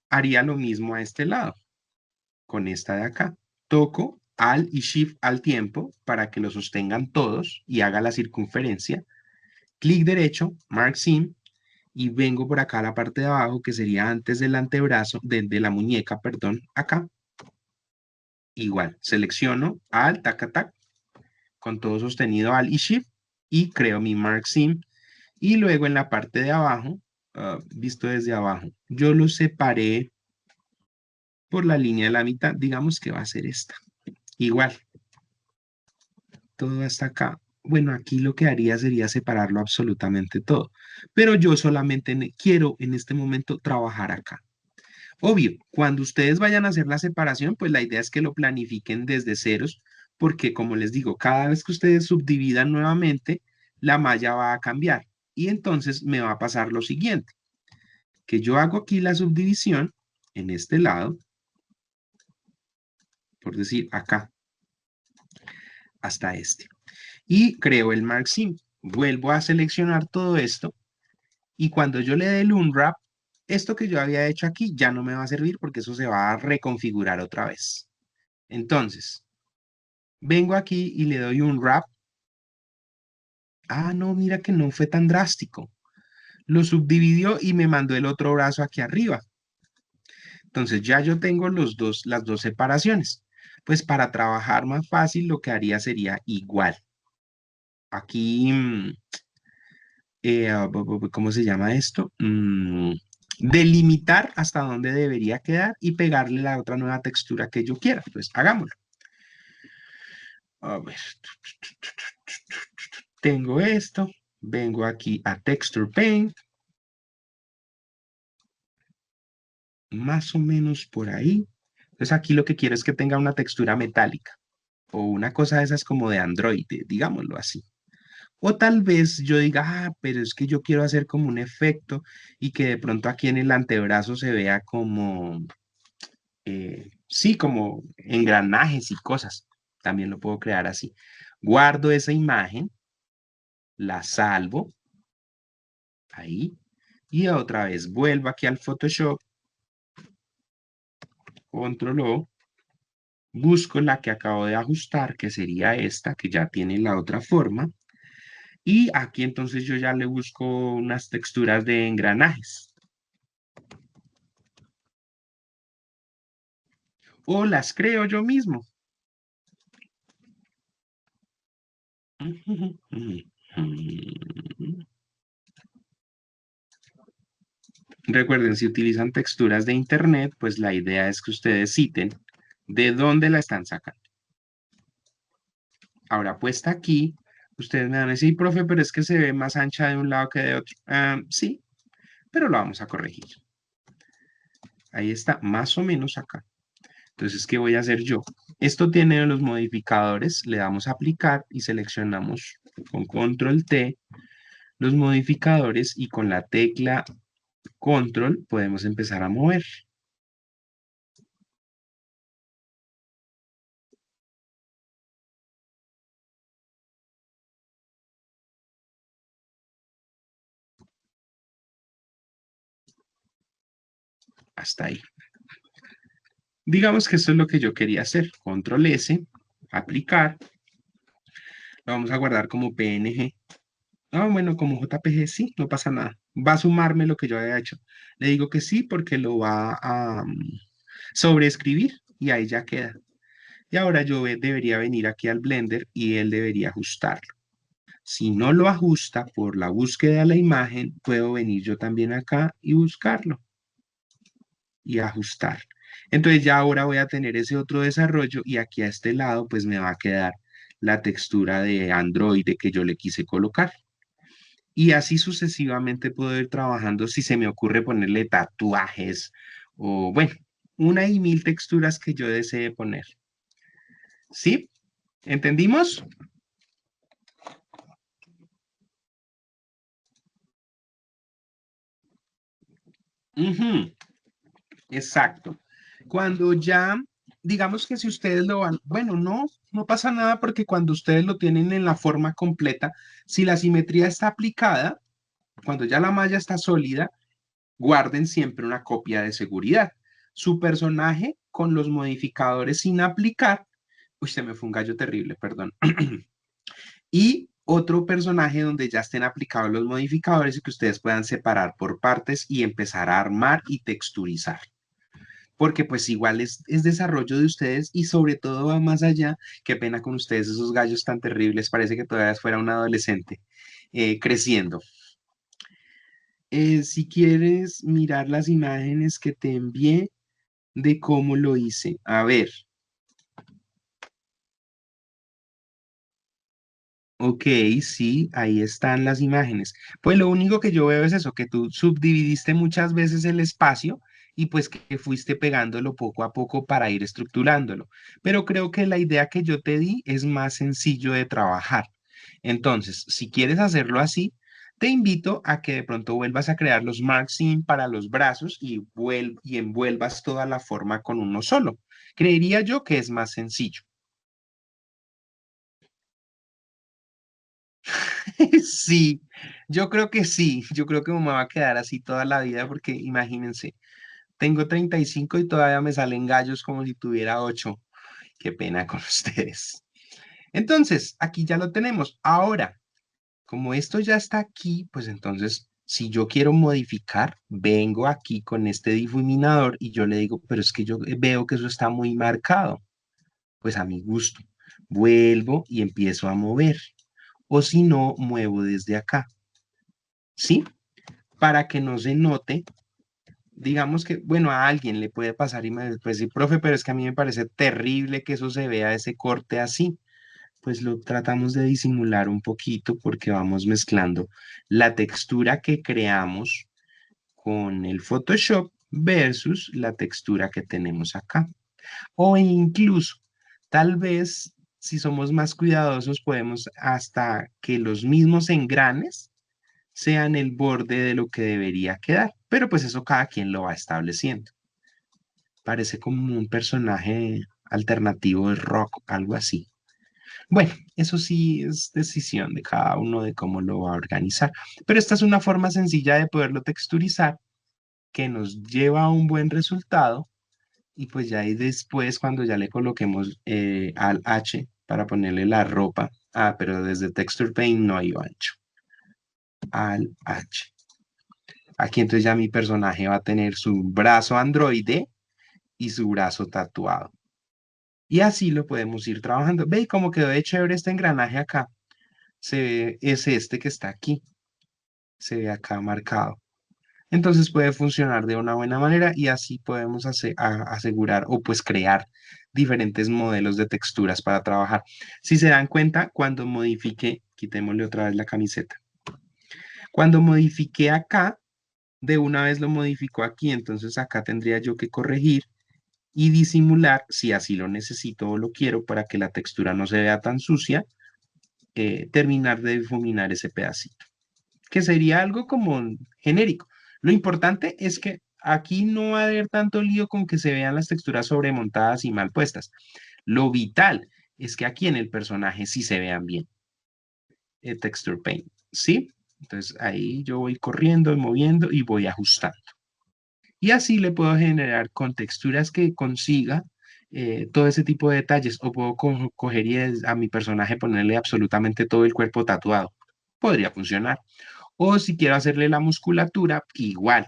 haría lo mismo a este lado, con esta de acá. Toco Alt y Shift al tiempo para que lo sostengan todos y haga la circunferencia. Clic derecho, Mark Sim, y vengo por acá a la parte de abajo, que sería antes del antebrazo, de la muñeca, perdón, acá. Igual, selecciono Alt, tac, tac, con todo sostenido Alt y Shift, y creo mi Mark Sim. Y luego en la parte de abajo, visto desde abajo, yo lo separé por la línea de la mitad, digamos que va a ser esta. Igual, todo hasta acá. Bueno, aquí lo que haría sería separarlo absolutamente todo, pero yo solamente quiero en este momento trabajar acá. Obvio, cuando ustedes vayan a hacer la separación, pues la idea es que lo planifiquen desde ceros, porque como les digo, cada vez que ustedes subdividan nuevamente, la malla va a cambiar. Y entonces me va a pasar lo siguiente, que yo hago aquí la subdivisión en este lado, por decir acá, hasta este. Y creo el Mark Sim. Vuelvo a seleccionar todo esto y cuando yo le dé el unwrap, esto que yo había hecho aquí ya no me va a servir porque eso se va a reconfigurar otra vez. Entonces, vengo aquí y le doy un wrap. Ah, no, mira que no fue tan drástico. Lo subdividió y me mandó el otro brazo aquí arriba. Entonces ya yo tengo las dos separaciones. Pues para trabajar más fácil lo que haría sería igual. Aquí, ¿cómo se llama esto? Delimitar hasta dónde debería quedar y pegarle la otra nueva textura que yo quiera. Pues hagámoslo. A ver. Tengo esto. Vengo aquí a Texture Paint. Más o menos por ahí. Entonces aquí lo que quiero es que tenga una textura metálica o una cosa de esas como de Android, digámoslo así. O tal vez yo diga, pero es que yo quiero hacer como un efecto y que de pronto aquí en el antebrazo se vea como, sí, como engranajes y cosas. También lo puedo crear así. Guardo esa imagen, la salvo, ahí, y otra vez vuelvo aquí al Photoshop, control O, busco la que acabo de ajustar, que sería esta, que ya tiene la otra forma, y aquí entonces yo ya le busco unas texturas de engranajes. O las creo yo mismo. Recuerden, si utilizan texturas de internet, pues la idea es que ustedes citen de dónde la están sacando. Ahora, puesta aquí, ustedes me van a decir, profe, pero es que se ve más ancha de un lado que de otro. Sí, pero lo vamos a corregir. Ahí está, más o menos acá. Entonces, ¿qué voy a hacer yo? Esto tiene los modificadores, le damos a aplicar y seleccionamos con control T los modificadores y con la tecla control podemos empezar a mover. Hasta ahí. Digamos que esto es lo que yo quería hacer. Control S, aplicar. Lo vamos a guardar como PNG. Ah, bueno, como JPG sí, no pasa nada. Va a sumarme lo que yo había hecho. Le digo que sí porque lo va a sobreescribir y ahí ya queda. Y ahora yo debería venir aquí al Blender y él debería ajustarlo. Si no lo ajusta por la búsqueda de la imagen, puedo venir yo también acá y buscarlo y ajustar. Entonces ya ahora voy a tener ese otro desarrollo y aquí a este lado pues me va a quedar la textura de Android que yo le quise colocar. Y así sucesivamente puedo ir trabajando si se me ocurre ponerle tatuajes o bueno, una y mil texturas que yo desee poner. ¿Sí? ¿Entendimos? Ujú, exacto. Cuando ya, digamos que si ustedes lo van, bueno, no pasa nada porque cuando ustedes lo tienen en la forma completa, si la simetría está aplicada, cuando ya la malla está sólida, guarden siempre una copia de seguridad. Su personaje con los modificadores sin aplicar, uy, se me fue un gallo terrible, perdón. Y otro personaje donde ya estén aplicados los modificadores y que ustedes puedan separar por partes y empezar a armar y texturizar. Porque pues igual es desarrollo de ustedes y sobre todo va más allá. Qué pena con ustedes, esos gallos tan terribles, parece que todavía fuera un adolescente creciendo. Si quieres mirar las imágenes que te envié de cómo lo hice. A ver, ok, sí, ahí están las imágenes. Pues lo único que yo veo es eso, que tú subdividiste muchas veces el espacio y pues que fuiste pegándolo poco a poco para ir estructurándolo. Pero creo que la idea que yo te di es más sencillo de trabajar. Entonces, si quieres hacerlo así, te invito a que de pronto vuelvas a crear los marks-in para los brazos y envuelvas toda la forma con uno solo. Creería yo que es más sencillo. Sí, yo creo que sí, yo creo que me va a quedar así toda la vida porque imagínense, tengo 35 y todavía me salen gallos como si tuviera 8. Qué pena con ustedes. Entonces, aquí ya lo tenemos. Ahora, como esto ya está aquí, pues entonces, si yo quiero modificar, vengo aquí con este difuminador y yo le digo, pero es que yo veo que eso está muy marcado. Pues a mi gusto, vuelvo y empiezo a mover. O si no, muevo desde acá. ¿Sí? Para que no se note, digamos que, bueno, a alguien le puede pasar y me puede decir, profe, pero es que a mí me parece terrible que eso se vea ese corte así. Pues lo tratamos de disimular un poquito porque vamos mezclando la textura que creamos con el Photoshop versus la textura que tenemos acá. O incluso, tal vez, si somos más cuidadosos, podemos hasta que los mismos engranes sean el borde de lo que debería quedar. Pero pues eso cada quien lo va estableciendo. Parece como un personaje alternativo de rock, algo así. Bueno, eso sí es decisión de cada uno de cómo lo va a organizar. Pero esta es una forma sencilla de poderlo texturizar que nos lleva a un buen resultado y pues ya ahí después cuando ya le coloquemos al H para ponerle la ropa, pero desde Texture Paint no hay ancho, al H. Aquí entonces ya mi personaje va a tener su brazo androide y su brazo tatuado. Y así lo podemos ir trabajando. Ve cómo quedó de chévere este engranaje acá. Es este que está aquí. Se ve acá marcado. Entonces puede funcionar de una buena manera y así podemos asegurar o pues crear diferentes modelos de texturas para trabajar. Si se dan cuenta, cuando modifique, quitémosle otra vez la camiseta. Cuando modifique acá, de una vez lo modificó aquí, entonces acá tendría yo que corregir y disimular, si así lo necesito o lo quiero para que la textura no se vea tan sucia, terminar de difuminar ese pedacito, que sería algo como genérico. Lo importante es que aquí no va a haber tanto lío con que se vean las texturas sobremontadas y mal puestas. Lo vital es que aquí en el personaje sí se vean bien. El texture paint, ¿sí? Entonces ahí yo voy corriendo y moviendo y voy ajustando. Y así le puedo generar con texturas que consiga todo ese tipo de detalles. O puedo coger y a mi personaje ponerle absolutamente todo el cuerpo tatuado. Podría funcionar. O si quiero hacerle la musculatura, igual.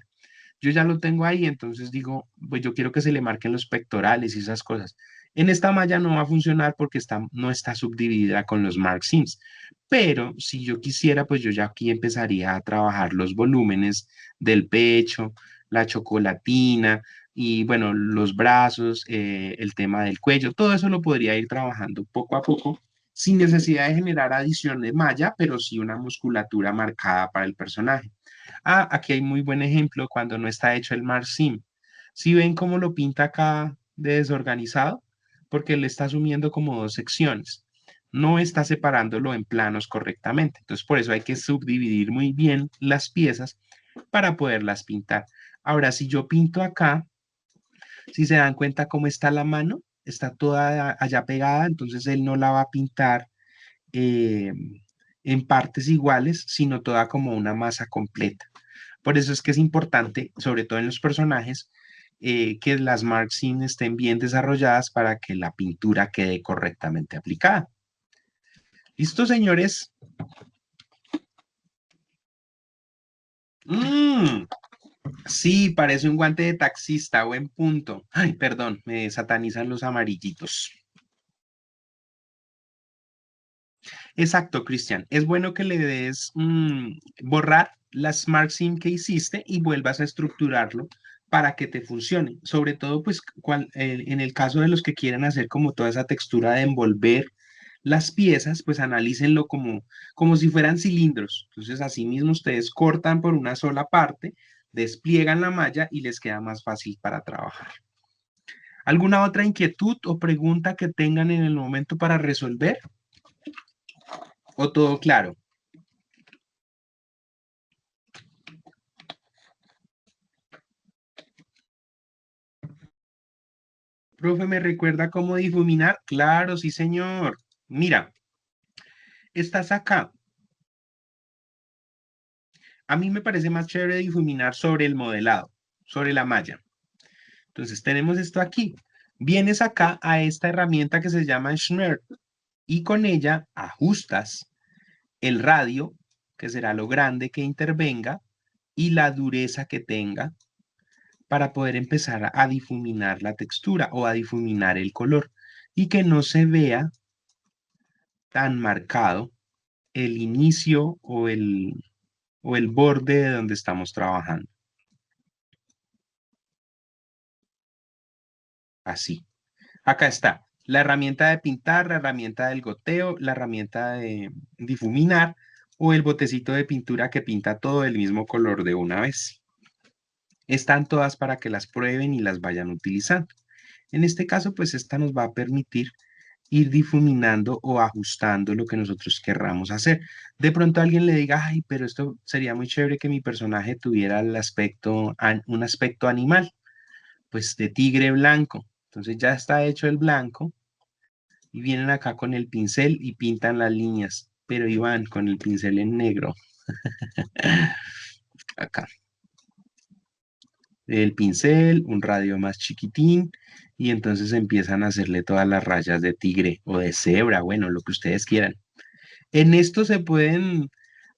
Yo ya lo tengo ahí, entonces digo, pues yo quiero que se le marquen los pectorales y esas cosas. En esta malla no va a funcionar porque no está subdividida con los mark sims. Pero si yo quisiera, pues yo ya aquí empezaría a trabajar los volúmenes del pecho, la chocolatina y bueno, los brazos, el tema del cuello, todo eso lo podría ir trabajando poco a poco sin necesidad de generar adición de malla, pero sí una musculatura marcada para el personaje. Aquí hay muy buen ejemplo cuando no está hecho el Marsim. Si ven cómo lo pinta acá de desorganizado, porque le está asumiendo como dos secciones. No está separándolo en planos correctamente. Entonces, por eso hay que subdividir muy bien las piezas para poderlas pintar. Ahora, si yo pinto acá, si se dan cuenta cómo está la mano, está toda allá pegada, entonces él no la va a pintar eh, en partes iguales, sino toda como una masa completa. Por eso es que es importante, sobre todo en los personajes, que las marksins estén bien desarrolladas para que la pintura quede correctamente aplicada. ¿Listo, señores? Sí, parece un guante de taxista, buen punto. Ay, perdón, me satanizan los amarillitos. Exacto, Cristian. Es bueno que le des borrar las marksins que hiciste y vuelvas a estructurarlo para que te funcione. Sobre todo, pues, en el caso de los que quieran hacer como toda esa textura de envolver las piezas, pues analícenlo como si fueran cilindros. Entonces, así mismo ustedes cortan por una sola parte, despliegan la malla y les queda más fácil para trabajar. ¿Alguna otra inquietud o pregunta que tengan en el momento para resolver? ¿O todo claro? Profe, ¿me recuerda cómo difuminar? Claro, sí, señor. Mira, estás acá. A mí me parece más chévere difuminar sobre el modelado, sobre la malla. Entonces tenemos esto aquí. Vienes acá a esta herramienta que se llama Schmerz y con ella ajustas el radio, que será lo grande que intervenga, y la dureza que tenga para poder empezar a difuminar la textura o a difuminar el color y que no se vea tan marcado el inicio o el borde de donde estamos trabajando. Así. Acá está la herramienta de pintar, la herramienta del goteo, la herramienta de difuminar o el botecito de pintura que pinta todo el mismo color de una vez. Están todas para que las prueben y las vayan utilizando. En este caso, pues esta nos va a permitir ir difuminando o ajustando lo que nosotros querramos hacer. De pronto alguien le diga, ay, pero esto sería muy chévere que mi personaje tuviera un aspecto animal, pues de tigre blanco. Entonces ya está hecho el blanco y vienen acá con el pincel y pintan las líneas, pero Iván con el pincel en negro. Acá. El pincel, un radio más chiquitín y entonces empiezan a hacerle todas las rayas de tigre o de cebra, bueno, lo que ustedes quieran. En esto se pueden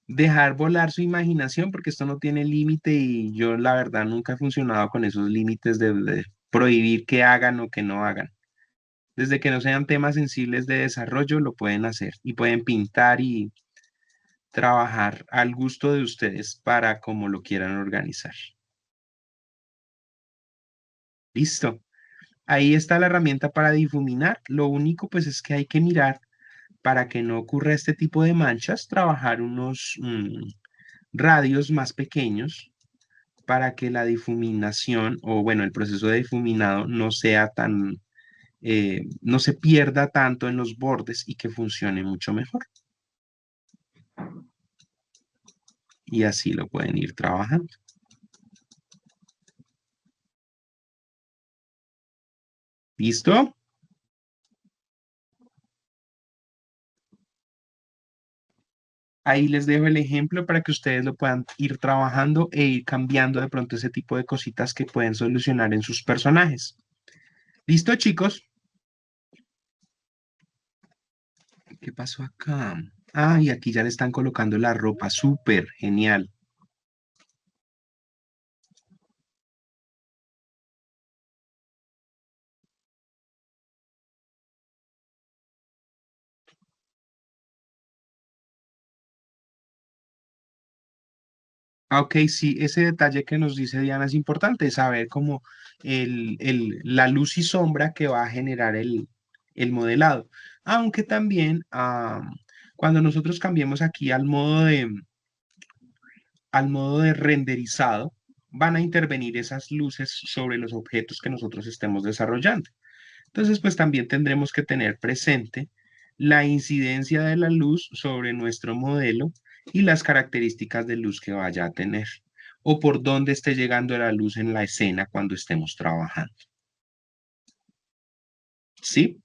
dejar volar su imaginación porque esto no tiene límite y yo la verdad nunca he funcionado con esos límites de prohibir que hagan o que no hagan. Desde que no sean temas sensibles de desarrollo, lo pueden hacer y pueden pintar y trabajar al gusto de ustedes para como lo quieran organizar. Listo. Ahí está la herramienta para difuminar. Lo único pues es que hay que mirar para que no ocurra este tipo de manchas, trabajar unos radios más pequeños para que la difuminación o bueno, el proceso de difuminado no sea tan, no se pierda tanto en los bordes y que funcione mucho mejor. Y así lo pueden ir trabajando. ¿Listo? Ahí les dejo el ejemplo para que ustedes lo puedan ir trabajando e ir cambiando de pronto ese tipo de cositas que pueden solucionar en sus personajes. ¿Listo, chicos? ¿Qué pasó acá? Ah, y aquí ya le están colocando la ropa. Súper, genial. Ah, ok, sí, ese detalle que nos dice Diana es importante, saber cómo la luz y sombra que va a generar el modelado. Aunque también cuando nosotros cambiemos aquí al modo de renderizado, van a intervenir esas luces sobre los objetos que nosotros estemos desarrollando. Entonces, pues también tendremos que tener presente la incidencia de la luz sobre nuestro modelo y las características de luz que vaya a tener o por dónde esté llegando la luz en la escena cuando estemos trabajando. ¿Sí?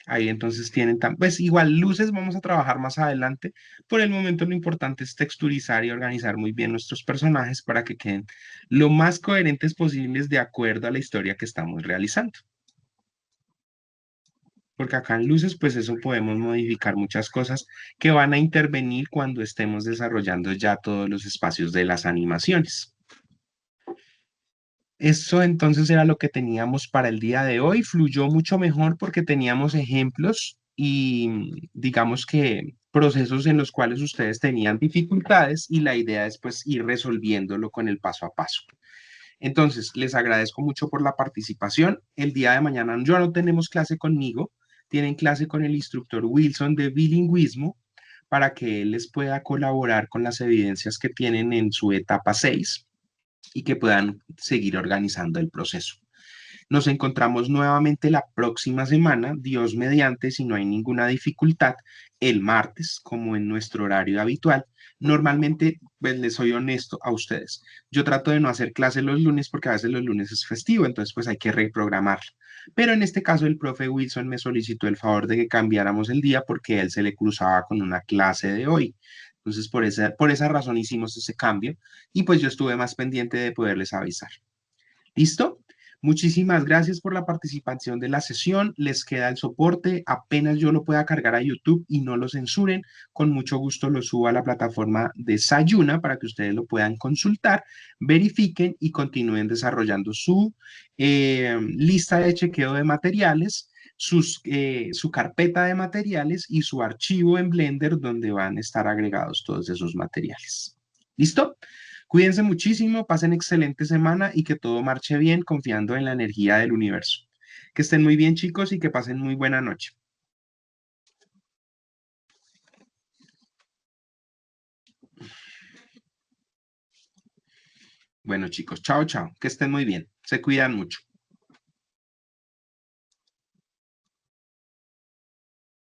Ahí entonces tienen, pues igual luces vamos a trabajar más adelante. Por el momento lo importante es texturizar y organizar muy bien nuestros personajes para que queden lo más coherentes posibles de acuerdo a la historia que estamos realizando. Porque acá en luces, pues eso podemos modificar muchas cosas que van a intervenir cuando estemos desarrollando ya todos los espacios de las animaciones. Eso entonces era lo que teníamos para el día de hoy. Fluyó mucho mejor porque teníamos ejemplos y digamos que procesos en los cuales ustedes tenían dificultades y la idea es pues ir resolviéndolo con el paso a paso. Entonces, les agradezco mucho por la participación. El día de mañana yo no tenemos clase conmigo, tienen clase con el instructor Wilson de bilingüismo para que él les pueda colaborar con las evidencias que tienen en su etapa 6 y que puedan seguir organizando el proceso. Nos encontramos nuevamente la próxima semana, Dios mediante, si no hay ninguna dificultad, el martes, como en nuestro horario habitual. Normalmente, pues les soy honesto a ustedes. Yo trato de no hacer clase los lunes porque a veces los lunes es festivo, entonces pues hay que reprogramarlo. Pero en este caso el profe Wilson me solicitó el favor de que cambiáramos el día porque él se le cruzaba con una clase de hoy. Entonces por esa razón hicimos ese cambio y pues yo estuve más pendiente de poderles avisar. ¿Listo? Muchísimas gracias por la participación de la sesión. Les queda el soporte. Apenas yo lo pueda cargar a YouTube y no lo censuren, con mucho gusto lo subo a la plataforma de Sayuna para que ustedes lo puedan consultar, verifiquen y continúen desarrollando su lista de chequeo de materiales, su carpeta de materiales y su archivo en Blender donde van a estar agregados todos esos materiales. ¿Listo? Cuídense muchísimo, pasen excelente semana y que todo marche bien confiando en la energía del universo. Que estén muy bien, chicos, y que pasen muy buena noche. Bueno, chicos, chao, chao. Que estén muy bien. Se cuidan mucho.